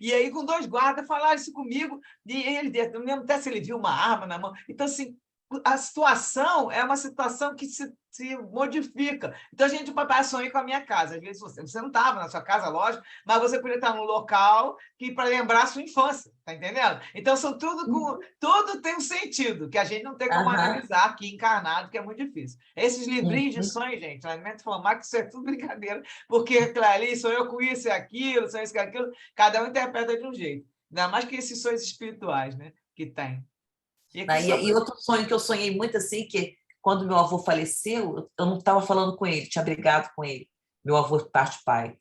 E aí, com 2 guardas, falaram isso comigo, e ele, não lembro até se ele viu uma arma na mão. Então, assim, a situação é uma situação que se modifica. Então, a gente papai sonha com a minha casa. Às vezes você não estava na sua casa, lógico, mas você podia estar num local que para lembrar a sua infância, tá entendendo? Então, tudo tem um sentido, que a gente não tem como analisar aqui encarnado, que é muito difícil. Esses livrinhos de sonhos, gente, Alimento Flamac, isso é tudo brincadeira, porque aquilo ali, sonhou com isso e aquilo, sonhou isso e aquilo, cada um interpreta de um jeito. Ainda mais que esses sonhos espirituais, né, que tem. E outro sonho que eu sonhei muito assim, que quando meu avô faleceu, eu não estava falando com ele, tinha brigado com ele, meu avô de parte de pai.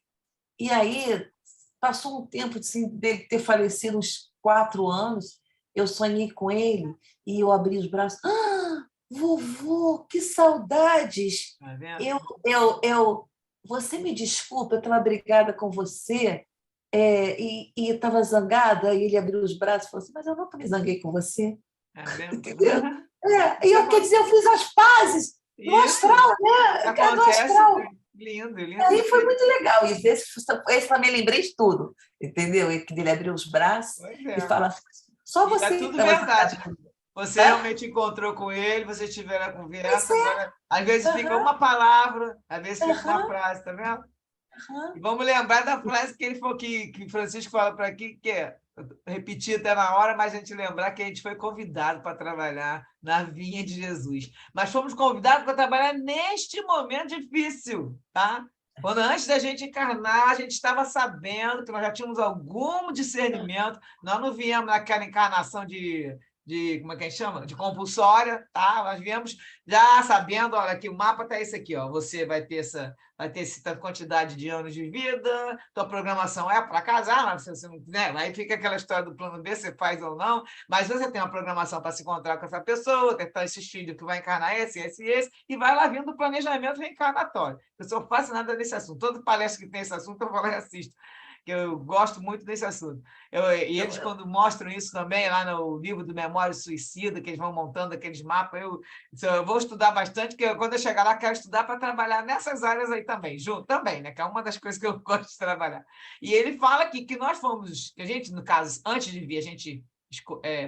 E aí, passou um tempo assim, dele ter falecido, uns 4 anos, eu sonhei com ele e eu abri os braços. Vovô, que saudades! Tá vendo? Você me desculpa, eu estava brigada com você e estava zangada, e ele abriu os braços e falou assim, mas eu nunca me zanguei com você. Entendeu? Quer dizer, eu fiz as pazes no astral, né? No astral. Lindo. Aí foi muito legal. E esse também lembrei de tudo, entendeu? E que ele abriu os braços e fala, só você. É tudo verdade. Você realmente encontrou com ele, vocês tiveram a conversa. Agora, às vezes fica uma palavra, às vezes fica uma frase, tá vendo? E vamos lembrar da frase que ele falou, que Francisco fala para aqui, que é repetir até na hora, mas a gente lembrar que a gente foi convidado para trabalhar na vinha de Jesus. Mas fomos convidados para trabalhar neste momento difícil, tá? Quando antes da gente encarnar, a gente estava sabendo que nós já tínhamos algum discernimento, nós não viemos naquela encarnação de como é que a gente chama? De compulsória, tá? Nós viemos já sabendo, olha, aqui o mapa está esse aqui, ó. Você vai ter essa quantidade de anos de vida, tua programação é para casar, mas você não, né? Aí fica aquela história do plano B, você faz ou não, mas você tem uma programação para se encontrar com essa pessoa, que está esses filhos que vai encarnar esse, e vai lá vindo o planejamento reencarnatório. Eu sou fascinada nesse assunto. Todo palestra que tem esse assunto, eu vou lá e assisto, que eu gosto muito desse assunto. E eles, quando mostram isso também, lá no livro do Memória Suicida, que eles vão montando aqueles mapas, eu vou estudar bastante, porque quando eu chegar lá, quero estudar para trabalhar nessas áreas aí também, junto também, né? Que é uma das coisas que eu gosto de trabalhar. E ele fala que nós fomos, que a gente, no caso, antes de vir, a gente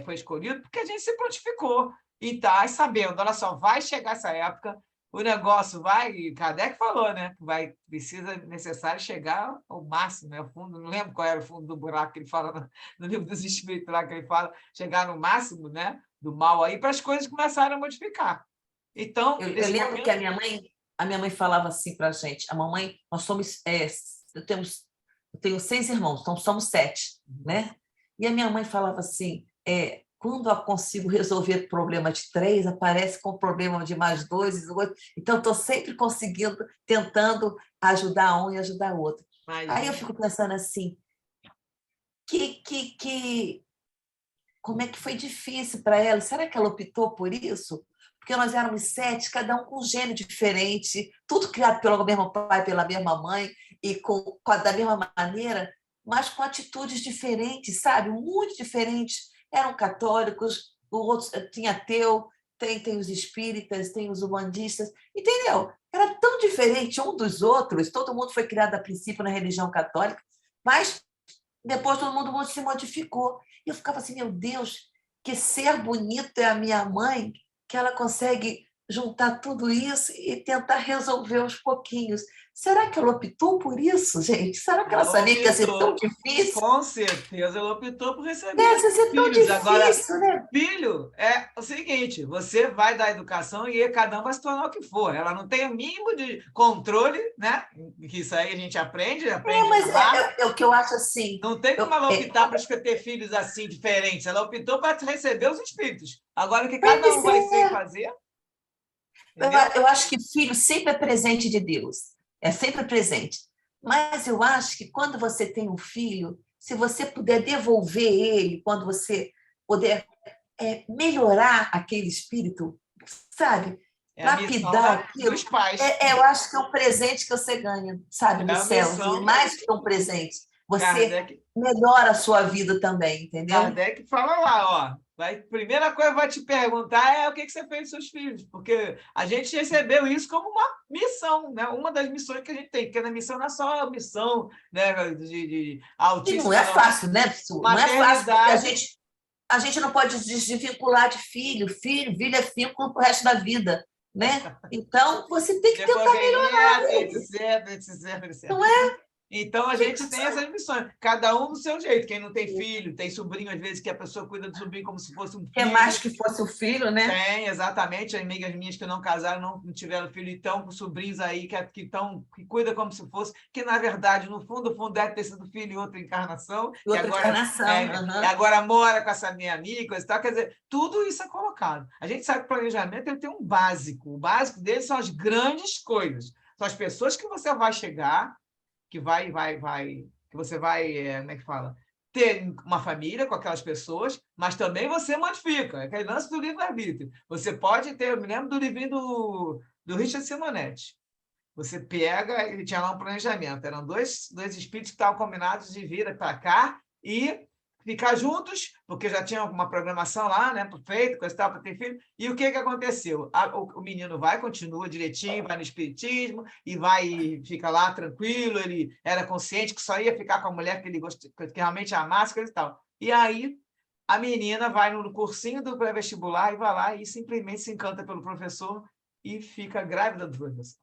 foi escolhido porque a gente se prontificou e está sabendo, olha só, vai chegar essa época, o negócio vai, Kardec falou, né? Precisa necessário chegar ao máximo, né? O fundo, não lembro qual era o fundo do buraco que ele fala no livro dos Espíritos, lá que ele fala, chegar no máximo, né? Do mal aí, para as coisas começarem a modificar. Então, eu lembro que a minha mãe falava assim para a gente, a mamãe, nós somos, eu tenho 6 irmãos, então somos 7, né? E a minha mãe falava assim, quando eu consigo resolver problema de 3, aparece com problema de mais 2, então estou sempre conseguindo, tentando ajudar um e ajudar o outro. Aí eu fico pensando assim, como é que foi difícil para ela? Será que ela optou por isso? Porque nós éramos 7, cada um com um gênio diferente, tudo criado pelo mesmo pai, pela mesma mãe, e da mesma maneira, mas com atitudes diferentes, sabe? Muito diferentes. Eram católicos, o outro tinha ateu, tem os espíritas, tem os umbandistas, entendeu? Era tão diferente um dos outros, todo mundo foi criado a princípio na religião católica, mas depois todo mundo se modificou. E eu ficava assim, meu Deus, que ser bonito é a minha mãe, que ela consegue juntar tudo isso e tentar resolver aos pouquinhos. Será que ela optou por isso, gente? Será que ela sabia que ia ser tão difícil? Com certeza, ela optou por receber Deve ser tão filhos. difícil, Agora, né? filho é o seguinte, você vai dar educação e cada um vai se tornar o que for. Ela não tem o mínimo de controle, né? Que isso aí a gente aprende mas é o que eu acho assim. Não tem como ela optar para ter filhos assim, diferentes. Ela optou para receber os espíritos. Agora, o que cada um vai ser fazer... Eu acho que filho sempre é presente de Deus. É sempre presente. Mas eu acho que quando você tem um filho, se você puder devolver ele, quando você puder melhorar aquele espírito, sabe? Lapidar aquilo. Dos pais. Eu acho que é um presente que você ganha, sabe, no céu. Mais que um presente. Você melhora a sua vida também, entendeu? Kardec fala lá, ó. Primeira coisa que vai te perguntar é o que você fez com seus filhos, porque a gente recebeu isso como uma missão, né? Uma das missões que a gente tem, porque na missão não é só a missão, né, de autismo. E não é fácil, né? Não é fácil, porque a gente... a gente não pode desvincular de filho. Filho é vínculo para o resto da vida, né? Então, você tem que tentar melhorar. Etc. Não é? Então, a gente tem essas missões, cada um do seu jeito. Quem não tem filho, tem sobrinho, às vezes, que a pessoa cuida do sobrinho como se fosse um filho. É mais que fosse o filho, né? Tem, exatamente. Amigas minhas que não casaram, não tiveram filho, então, com sobrinhos aí que cuida como se fosse, que, na verdade, no fundo, deve ter sido filho em outra encarnação. Outra encarnação. E agora mora com essa minha amiga, e tal. Quer dizer, tudo isso é colocado. A gente sabe que o planejamento ele tem um básico. O básico dele são as grandes coisas. São as pessoas que você vai chegar, que você vai, como é que fala? Ter uma família com aquelas pessoas, mas também você modifica. É aquele lance do livre-arbítrio. Você pode ter, eu me lembro do livrinho do Richard Simonetti. Você pega, ele tinha lá um planejamento, eram dois espíritos que estavam combinados de vir para cá e ficar juntos, porque já tinha uma programação lá, né, feito, coisa e tal, para ter filho. E o que aconteceu? O menino continua direitinho, vai no espiritismo e fica lá tranquilo, ele era consciente que só ia ficar com a mulher que ele que realmente amasse, coisa e tal. E aí a menina vai no cursinho do pré-vestibular e vai lá e simplesmente se encanta pelo professor e fica grávida do professor.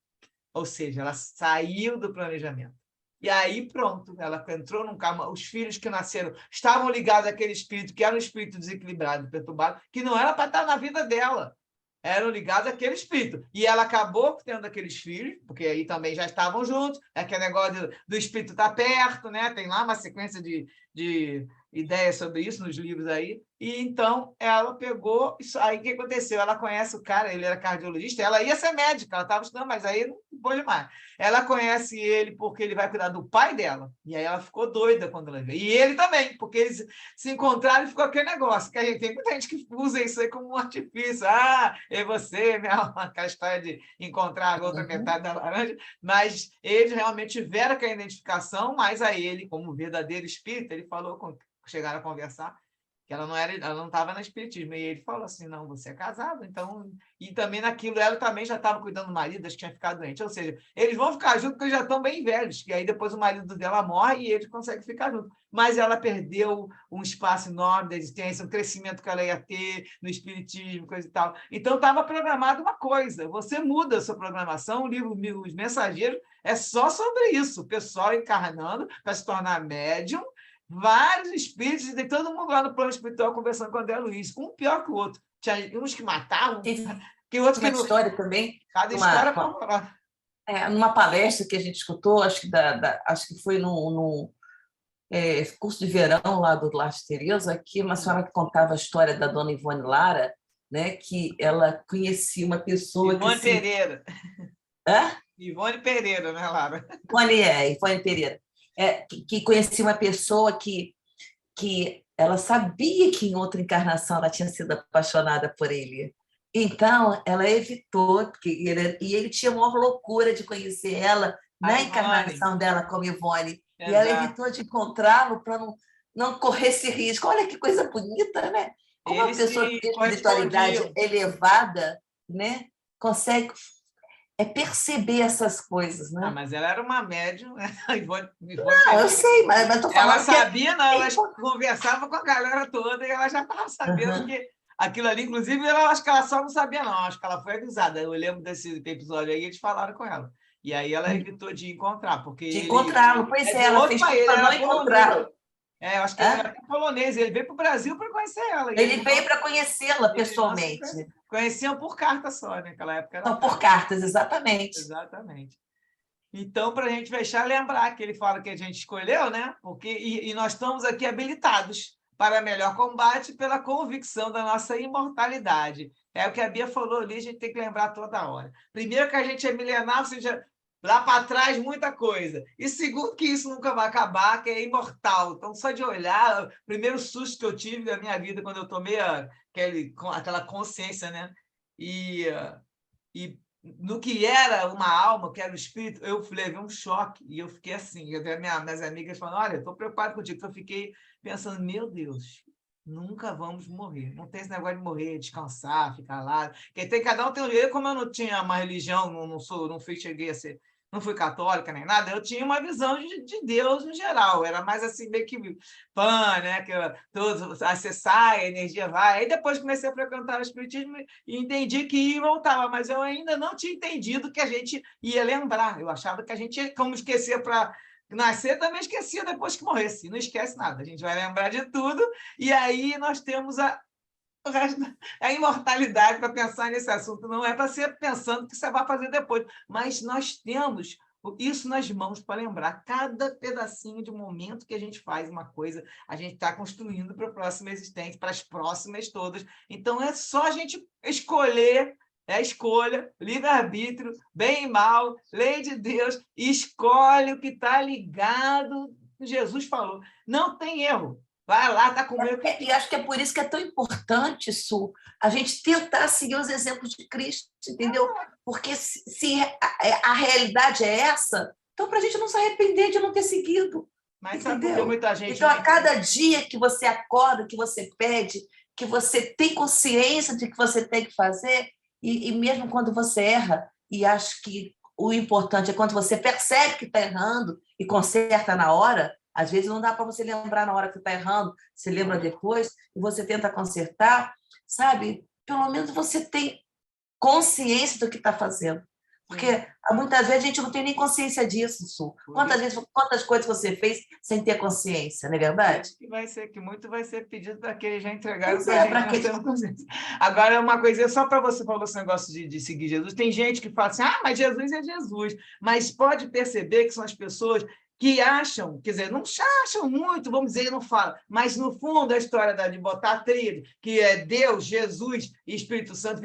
Ou seja, ela saiu do planejamento. E aí, pronto, ela entrou num karma. Os filhos que nasceram estavam ligados àquele espírito, que era um espírito desequilibrado, perturbado, que não era para estar na vida dela. Eram ligados àquele espírito. E ela acabou tendo aqueles filhos, porque aí também já estavam juntos, aquele negócio do espírito estar perto, né? Tem lá uma sequência de ideias sobre isso nos livros aí. E então ela pegou isso. Aí o que aconteceu? Ela conhece o cara, ele era cardiologista, ela ia ser médica, ela estava estudando, mas aí não pôde mais. Ela conhece ele porque ele vai cuidar do pai dela. E aí ela ficou doida quando ela veio. E ele também, porque eles se encontraram e ficou aquele negócio. Que a gente, tem muita gente que usa isso aí como um artifício. Ah, e você, minha alma, aquela história de encontrar a outra metade da laranja. Mas eles realmente tiveram aquela identificação, mas a ele, como verdadeiro espírito, ele falou, chegaram a conversar, que ela não estava no espiritismo. E ele falou assim, não, você é casado, então... E também naquilo, ela também já estava cuidando do marido, acho que tinha ficado doente. Ou seja, eles vão ficar juntos porque já estão bem velhos, e aí depois o marido dela morre e eles conseguem ficar juntos. Mas ela perdeu um espaço enorme da existência, um crescimento que ela ia ter no espiritismo, coisa e tal. Então, estava programada uma coisa. Você muda a sua programação, o livro Os Mensageiros é só sobre isso. O pessoal encarnando para se tornar médium, vários espíritos, e tem todo mundo lá no plano espiritual conversando com o André Luiz, um pior que o outro. Tinha uns que matavam, que outros que não. História também. Cada história para falar. Numa palestra que a gente escutou, acho que foi no curso de verão lá do Lar de Tereza, que uma senhora que contava a história da dona Ivone Lara, né, que ela conhecia uma pessoa Ivone Pereira. Hã? Ivone Pereira, né, Lara? Ivone Pereira. Que conhecia uma pessoa que ela sabia que em outra encarnação ela tinha sido apaixonada por ele. Então, ela evitou, e ele tinha uma loucura de conhecer ela na encarnação dela como Ivone. Exato. E ela evitou de encontrá-lo para não correr esse risco. Olha que coisa bonita, né? Como uma pessoa que tem espiritualidade elevada, né, consegue perceber essas coisas, né? Mas ela era uma médium, né? Ivone não, eu sei, mas estou falando. Ela sabia, não, ela conversava com a galera toda e ela já estava sabendo que aquilo ali, inclusive, eu acho que ela só não sabia, não, acho que ela foi avisada. Eu lembro desse episódio aí, eles falaram com ela. E aí ela evitou de encontrar, porque. De encontrá-lo, pois é, ela fez para não encontrá-lo. Eu acho que ele era polonês, ele veio para o Brasil para conhecer ela. Ele veio para conhecê-la pessoalmente. Conheciam por carta só, né? Naquela época era. Não, por cartas, exatamente. Exatamente. Então, para a gente fechar, lembrar que ele fala que a gente escolheu, né? E nós estamos aqui habilitados para melhor combate pela convicção da nossa imortalidade. É o que a Bia falou ali, a gente tem que lembrar toda hora. Primeiro, que a gente é milenar, ou seja, lá para trás muita coisa. E segundo, que isso nunca vai acabar, que é imortal. Então, só de olhar, o primeiro susto que eu tive da minha vida, quando eu tomei aquela consciência, né? E no que era uma alma, que era o espírito, eu levei um choque e eu fiquei assim. Minhas amigas falaram, olha, estou preocupado contigo. Eu fiquei pensando, meu Deus, nunca vamos morrer. Não tem esse negócio de morrer, descansar, ficar lá. Porque cada um tem um jeito. Como eu não tinha uma religião, não cheguei a ser não fui católica nem nada, eu tinha uma visão de Deus no geral, era mais assim, meio que pan, né? Que todos, você sai, a energia vai. Aí depois comecei a frequentar o Espiritismo e entendi que ia e voltava, mas eu ainda não tinha entendido que a gente ia lembrar. Eu achava que a gente, como esquecer para nascer, também esquecia depois que morresse. Não esquece nada, a gente vai lembrar de tudo, e aí nós temos o resto, a imortalidade para pensar nesse assunto. Não é para ser pensando o que você vai fazer depois, mas nós temos isso nas mãos para lembrar. Cada pedacinho de momento que a gente faz uma coisa, a gente está construindo para a próxima existência, para as próximas todas. Então, é só a gente escolher, é a escolha, livre-arbítrio, bem e mal, lei de Deus, escolhe o que está ligado. Jesus falou, não tem erro. Vai lá, está com medo. E acho que é por isso que é tão importante, Su, a gente tentar seguir os exemplos de Cristo, entendeu? Porque se a realidade é essa, então para a gente não se arrepender de não ter seguido. Mas sabe por que muita gente... Então, a cada dia que você acorda, que você pede, que você tem consciência de que você tem que fazer, e mesmo quando você erra, e acho que o importante é quando você percebe que está errando e conserta na hora. Às vezes não dá para você lembrar na hora que está errando, você lembra depois e você tenta consertar, sabe? Pelo menos você tem consciência do que está fazendo. Porque muitas vezes a gente não tem nem consciência disso, Su. Quantas coisas você fez sem ter consciência, não é verdade? Que muito vai ser pedido para aqueles já entregaram para a gente. Agora, uma coisa, só para você falar esse negócio de seguir Jesus, tem gente que fala assim, mas Jesus é Jesus. Mas pode perceber que são as pessoas que acham, quer dizer, não acham muito, vamos dizer, não falam, mas no fundo a história de botar a tríade, que é Deus, Jesus e Espírito Santo,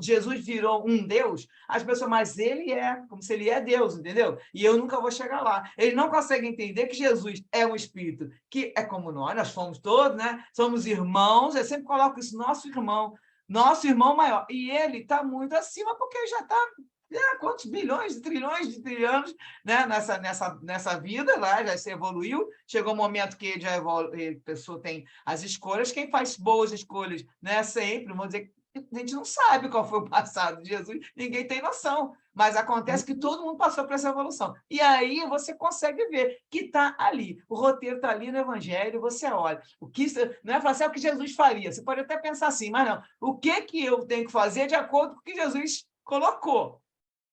Jesus virou um Deus, as pessoas, mas ele é, como se ele é Deus, entendeu? E eu nunca vou chegar lá. Ele não consegue entender que Jesus é um Espírito, que é como nós fomos todos, né? Somos irmãos, eu sempre coloco isso, nosso irmão maior, e ele está muito acima, porque ele já está... quantos bilhões, trilhões de anos, né? nessa vida, lá já se evoluiu, chegou um momento que a pessoa tem as escolhas, quem faz boas escolhas, né? Sempre, vamos dizer, a gente não sabe qual foi o passado de Jesus, ninguém tem noção, mas acontece que todo mundo passou por essa evolução. E aí você consegue ver que está ali, o roteiro está ali no Evangelho, você olha, o que não é falar assim, o que Jesus faria, você pode até pensar assim, mas não, o que eu tenho que fazer de acordo com o que Jesus colocou.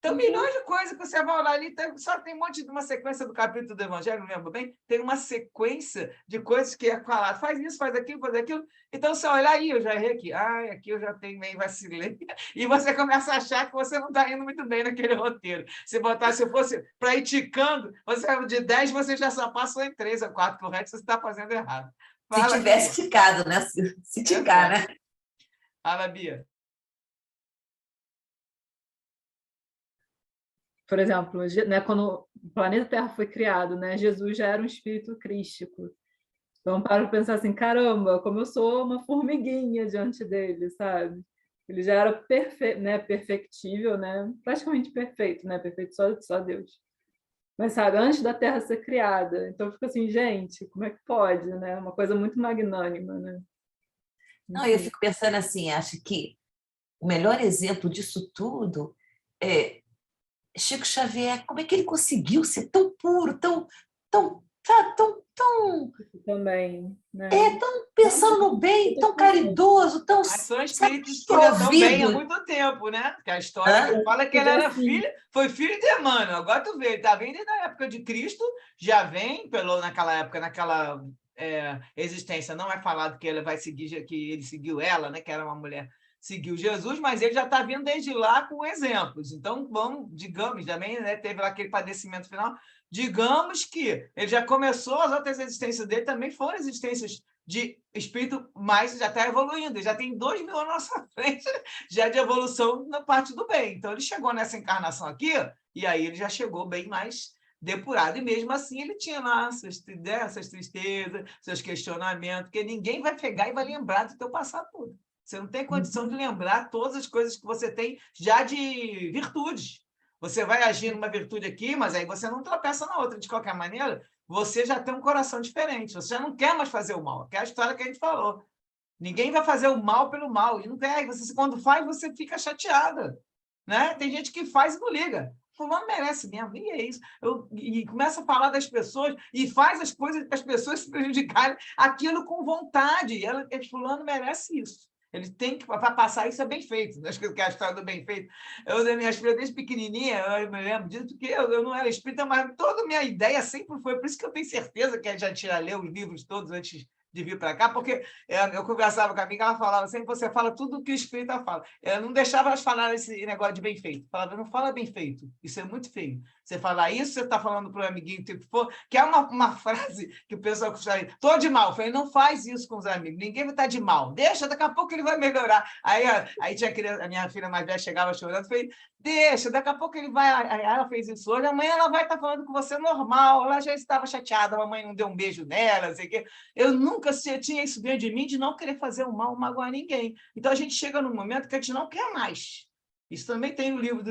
Então, milhões de coisas que você vai olhar ali, só tem um monte de uma sequência do capítulo do Evangelho, não lembro bem, tem uma sequência de coisas que é falado, faz isso, faz aquilo, faz aquilo. Então, você olha aí, eu já errei aqui, aqui eu já tenho meio vacilei, e você começa a achar que você não está indo muito bem naquele roteiro. Se fosse para ir ticando, de 10 você já só passou em 3 ou 4, correto, você está fazendo errado. Fala, se tivesse ticado, né? Se ticar, né? Fala, Bia. Por exemplo, né, quando o planeta Terra foi criado, né, Jesus já era um espírito crístico. Então, para pensar assim, caramba, como eu sou uma formiguinha diante dele, sabe? Ele já era perfectível, né? Praticamente perfeito, né? Perfeito só Deus. Mas, sabe, antes da Terra ser criada. Então, eu fico assim, gente, como é que pode, né? Uma coisa muito magnânima, né? Não, eu fico pensando assim, acho que o melhor exemplo disso tudo é Chico Xavier. Como é que ele conseguiu ser tão puro, tão também, né? Tão pensando no bem, tão caridoso, tão... Mas são espíritos que já estão bem há muito tempo, né? Porque a história fala que ele era foi filho de Emmanuel. Agora tu vê, ele está vindo da época de Cristo, já vem, naquela época, naquela existência, não é falado que ele vai seguir, que ele seguiu ela, né? Que era uma mulher, seguiu Jesus, mas ele já está vindo desde lá com exemplos. Então, digamos, também, né, teve lá aquele padecimento final, digamos que ele já começou, as outras existências dele também foram existências de espírito, mas já está evoluindo, já tem 2.000 anos na nossa frente, já de evolução na parte do bem. Então, ele chegou nessa encarnação aqui, e aí ele já chegou bem mais depurado, e mesmo assim ele tinha lá essas tristezas, seus questionamentos, porque ninguém vai pegar e vai lembrar do teu passado tudo. Você não tem condição de lembrar todas as coisas que você tem já de virtudes. Você vai agir numa virtude aqui, mas aí você não tropeça na outra. De qualquer maneira, você já tem um coração diferente. Você já não quer mais fazer o mal. Que é a história que a gente falou. Ninguém vai fazer o mal pelo mal. E não quer. Quando faz, você fica chateada. Né? Tem gente que faz e não liga. fulano merece mesmo, e é isso. E começa a falar das pessoas e faz as coisas para as pessoas se prejudicarem aquilo com vontade. Fulano merece isso. Ele tem que, para passar isso, é bem feito. Acho que é a história do bem feito. Eu, da minha filha, desde pequenininha, eu me lembro disso, porque eu não era espírita, mas toda a minha ideia sempre foi, por isso que eu tenho certeza que a gente já leu os livros todos antes de vir para cá, porque eu conversava com a amiga, ela falava sempre, você fala tudo o que o espírita fala. Eu não deixava elas falarem esse negócio de bem feito. Falava, não fala bem feito, isso é muito feio. Você falar isso, você está falando para o amiguinho, que é uma frase que o pessoal costuma dizer, estou de mal. Eu falei, não faz isso com os amigos, ninguém vai estar de mal, deixa, daqui a pouco ele vai melhorar. Aí tinha a minha filha mais velha chegava chorando, eu falei, deixa, daqui a pouco ele vai. Aí ela fez isso hoje, amanhã ela vai estar falando com você normal, ela já estava chateada, a mamãe não deu um beijo nela, não sei o quê. Eu nunca tinha isso dentro de mim, de não querer fazer o mal, magoar ninguém. Então, a gente chega num momento que a gente não quer mais. Isso também tem no livro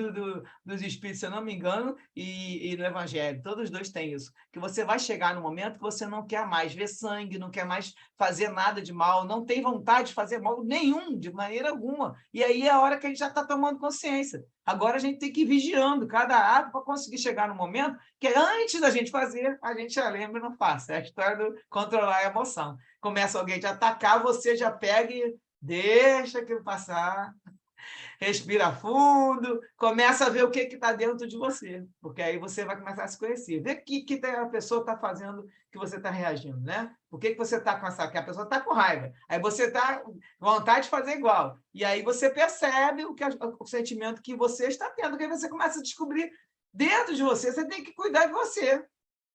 dos Espíritos, se eu não me engano, e no Evangelho. Todos os dois têm isso. Que você vai chegar no momento que você não quer mais ver sangue, não quer mais fazer nada de mal, não tem vontade de fazer mal nenhum, de maneira alguma. E aí é a hora que a gente já está tomando consciência. Agora a gente tem que ir vigiando cada ato para conseguir chegar no momento que antes da gente fazer, a gente já lembra e não faça. É a história do controlar a emoção. Começa alguém te atacar, você já pega e deixa aquilo passar, respira fundo, começa a ver o que está dentro de você, porque aí você vai começar a se conhecer. Vê o que a pessoa está fazendo, que você está reagindo, né? Por que você está com essa... que a pessoa está com raiva. Aí você está com vontade de fazer igual. E aí você percebe o sentimento que você está tendo, que aí você começa a descobrir dentro de você, você tem que cuidar de você.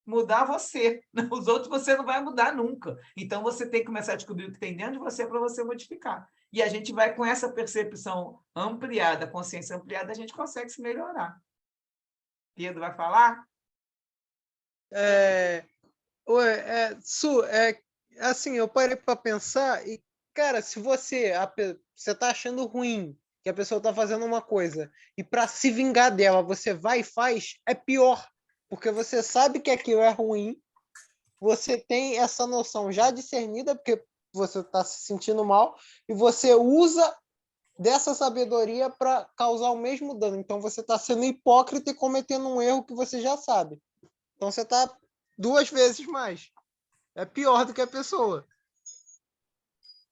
Mudar você. Os outros você não vai mudar nunca. Então, você tem que começar a descobrir o que tem dentro de você para você modificar. E a gente vai, com essa percepção ampliada, consciência ampliada, a gente consegue se melhorar. Pedro vai falar? Su, assim, eu parei para pensar e, cara, se você está achando ruim que a pessoa está fazendo uma coisa e para se vingar dela você vai e faz, é pior. Porque você sabe que aquilo é ruim, você tem essa noção já discernida, porque você está se sentindo mal, e você usa dessa sabedoria para causar o mesmo dano. Então, você está sendo hipócrita e cometendo um erro que você já sabe. Então, você está 2 vezes mais. É pior do que a pessoa.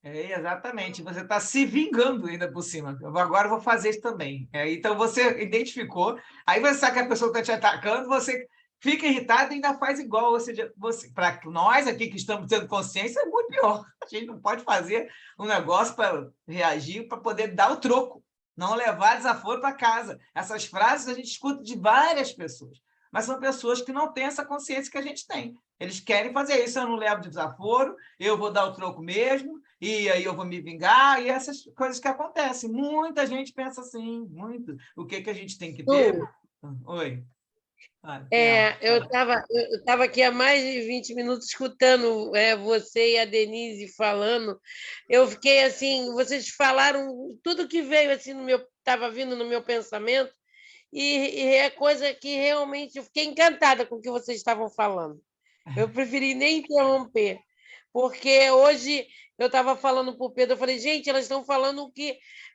Exatamente. Você está se vingando ainda por cima. Agora eu vou fazer isso também. Então, você identificou, aí você sabe que a pessoa está te atacando, você fica irritado e ainda faz igual. Ou seja, para nós aqui que estamos tendo consciência, é muito pior. A gente não pode fazer um negócio para reagir, para poder dar o troco, não levar desaforo para casa. Essas frases a gente escuta de várias pessoas, mas são pessoas que não têm essa consciência que a gente tem. Eles querem fazer isso, eu não levo de desaforo, eu vou dar o troco mesmo, e aí eu vou me vingar, e essas coisas que acontecem. Muita gente pensa assim, muito. O que a gente tem que ter? Oi. Eu tava aqui há mais de 20 minutos escutando você e a Denise falando. Eu fiquei assim, vocês falaram tudo que veio assim estava vindo no meu pensamento, e é coisa que realmente eu fiquei encantada com o que vocês estavam falando. Eu preferi nem interromper, porque hoje eu estava falando para o Pedro, eu falei, gente, elas estão falando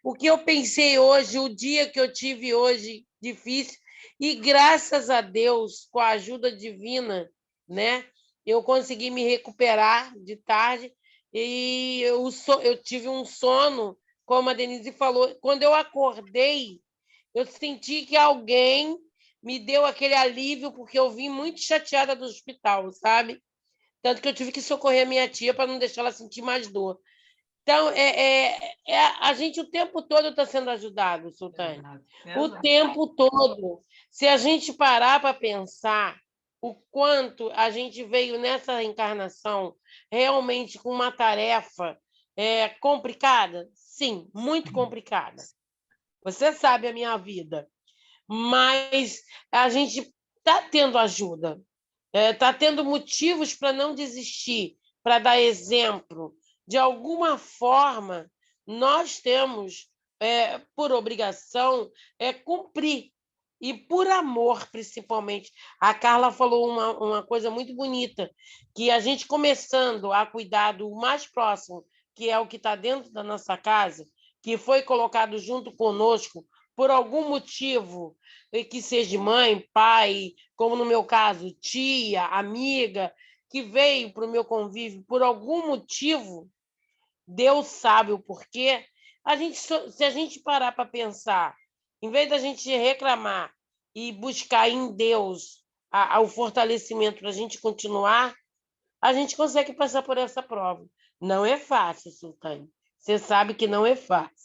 o que eu pensei hoje, o dia que eu tive hoje difícil, e graças a Deus, com a ajuda divina, né, eu consegui me recuperar de tarde, e eu tive um sono, como a Denise falou, quando eu acordei, eu senti que alguém me deu aquele alívio, porque eu vim muito chateada do hospital, sabe? Tanto que eu tive que socorrer a minha tia para não deixar ela sentir mais dor. Então, a gente o tempo todo está sendo ajudado, Sultane. O tempo todo. Se a gente parar para pensar o quanto a gente veio nessa encarnação realmente com uma tarefa complicada, sim, muito complicada. Você sabe a minha vida. Mas a gente está tendo ajuda, está tendo motivos para não desistir, para dar exemplo. De alguma forma, nós temos, por obrigação, cumprir. E por amor, principalmente. A Carla falou uma coisa muito bonita, que a gente começando a cuidar do mais próximo, que é o que está dentro da nossa casa, que foi colocado junto conosco por algum motivo, que seja mãe, pai, como no meu caso, tia, amiga, que veio para o meu convívio por algum motivo, Deus sabe o porquê. Se a gente parar para pensar, em vez da gente reclamar e buscar em Deus o fortalecimento para a gente continuar, a gente consegue passar por essa prova. Não é fácil, Sultane. Você sabe que não é fácil.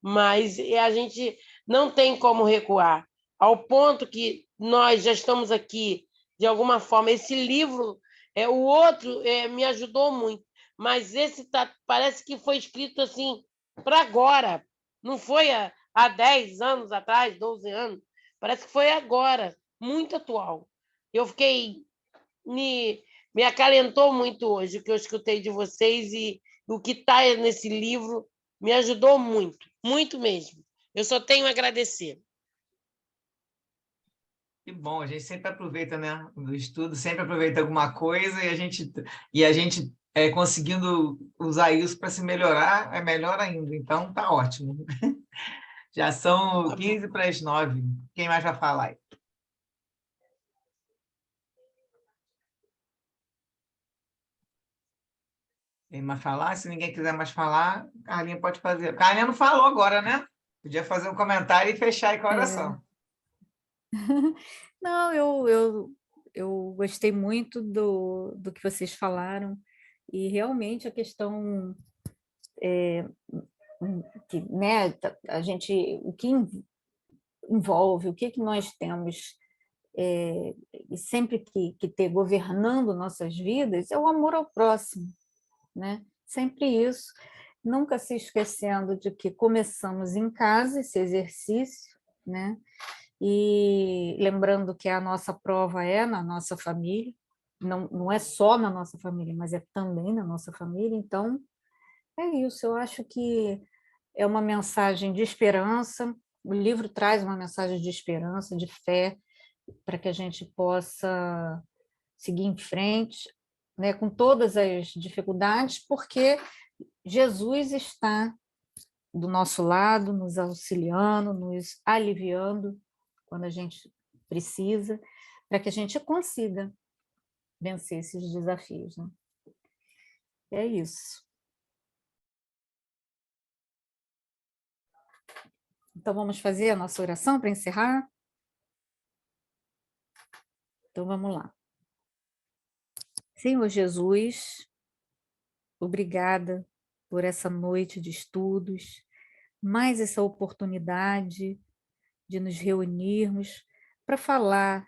Mas a gente não tem como recuar. Ao ponto que nós já estamos aqui, de alguma forma, esse livro, o outro me ajudou muito, mas esse parece que foi escrito assim para agora, não foi há 10 anos atrás, 12 anos, parece que foi agora, muito atual. Eu fiquei... Me acalentou muito hoje o que eu escutei de vocês e o que está nesse livro me ajudou muito, muito mesmo. Eu só tenho a agradecer. Que bom, a gente sempre aproveita, né, do estudo, sempre aproveita alguma coisa e a gente conseguindo usar isso para se melhorar, é melhor ainda. Então, tá ótimo. Já são 15 para as 9. Quem mais vai falar aí? Quem mais falar? Se ninguém quiser mais falar, a Carlinha pode fazer. A Carlinha não falou agora, né? Podia fazer um comentário e fechar aí com a oração. Não, eu gostei muito do que vocês falaram, e realmente a questão que, né, a gente, o que envolve, o que nós temos e sempre que ter governando nossas vidas é o amor ao próximo, né? Sempre isso, nunca se esquecendo de que começamos em casa esse exercício, né? E lembrando que a nossa prova é na nossa família, não é só na nossa família, mas é também na nossa família. Então, é isso, eu acho que é uma mensagem de esperança, o livro traz uma mensagem de esperança, de fé, para que a gente possa seguir em frente, né, com todas as dificuldades, porque Jesus está do nosso lado, nos auxiliando, nos aliviando quando a gente precisa, para que a gente consiga vencer esses desafios, né? É isso. Então, vamos fazer a nossa oração para encerrar? Então, vamos lá. Senhor Jesus, obrigada por essa noite de estudos, mais essa oportunidade de nos reunirmos para falar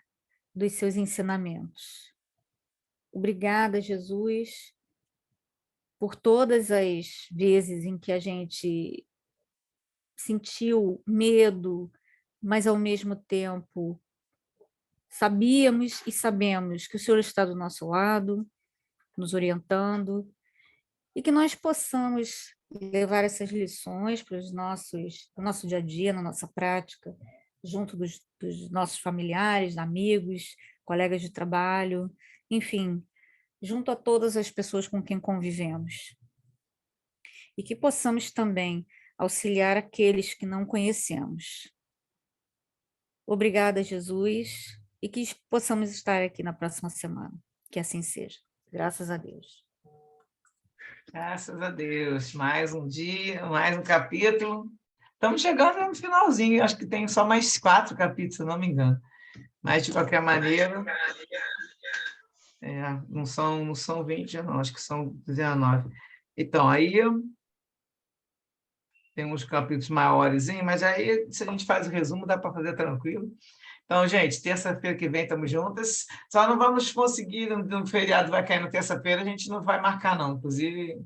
dos seus ensinamentos. Obrigada, Jesus, por todas as vezes em que a gente sentiu medo, mas ao mesmo tempo sabíamos e sabemos que o Senhor está do nosso lado, nos orientando, e que nós possamos levar essas lições para o nosso dia a dia, na nossa prática, junto dos nossos familiares, amigos, colegas de trabalho, enfim, junto a todas as pessoas com quem convivemos. E que possamos também auxiliar aqueles que não conhecemos. Obrigada, Jesus, e que possamos estar aqui na próxima semana. Que assim seja. Graças a Deus. Graças a Deus. Mais um dia, mais um capítulo. Estamos chegando no finalzinho. Acho que tem só mais 4 capítulos, se não me engano. Mas, de qualquer maneira, não são 20, não. Acho que são 19. Então, aí tem uns capítulos maiores, mas aí, se a gente faz o resumo, dá para fazer tranquilo. Então, gente, terça-feira que vem estamos juntas. Só não vamos conseguir, no feriado vai cair na terça-feira, a gente não vai marcar, não. Inclusive,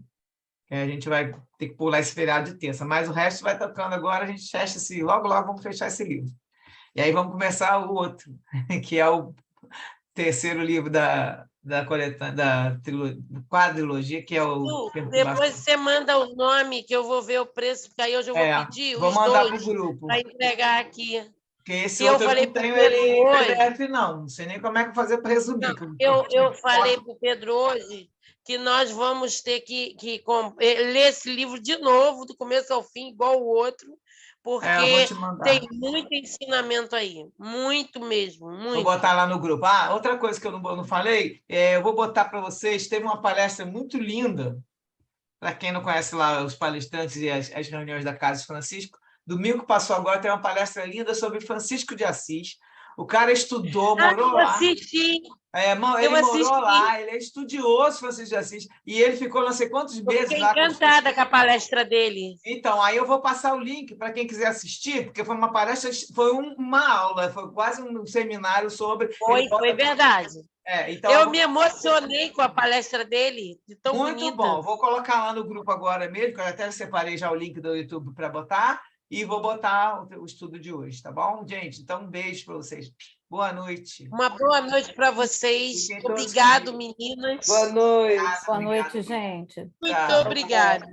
a gente vai ter que pular esse feriado de terça, mas o resto vai tocando agora, a gente fecha esse, logo vamos fechar esse livro. E aí vamos começar o outro, que é o terceiro livro da quadrilogia, que é o... Depois você manda o nome, que eu vou ver o preço, porque aí eu já vou pedir vou os mandar dois para o grupo. para entregar aqui. Porque esse que outro eu falei eu não tenho Pedro ele em hoje, PDF, não. Não sei nem como é que fazer para resumir. eu falei para o Pedro hoje que nós vamos ter que ler esse livro de novo, do começo ao fim, igual o outro, Eu porque vou te mandar. tem muito ensinamento aí, muito mesmo, Vou muito. botar lá no grupo. Ah, outra coisa que eu não falei, eu vou botar para vocês, teve uma palestra muito linda, para quem não conhece lá os palestrantes e as reuniões da Casa de Francisco, domingo que passou agora, tem uma palestra linda sobre Francisco de Assis. O cara estudou, morou Eu lá. assisti, Ele eu morou assisti. lá, ele é estudioso, Francisco de Assis, e ele ficou não sei quantos Eu meses fiquei lá com os encantada com a palestra dele. Então, aí eu vou passar o link para quem quiser assistir, porque foi uma palestra, foi uma aula, foi quase um seminário sobre. Foi verdade. Então Eu me emocionei com a palestra dele, de tão muito bonita. bom. Vou colocar lá no grupo agora mesmo, que eu até separei já o link do YouTube para botar, e vou botar o estudo de hoje, tá bom, gente? Então, um beijo para vocês. Boa noite. Uma boa noite para vocês. Fiquem todos Obrigado, bem. meninas. Boa noite. Boa noite, gente. Muito Tchau. obrigada.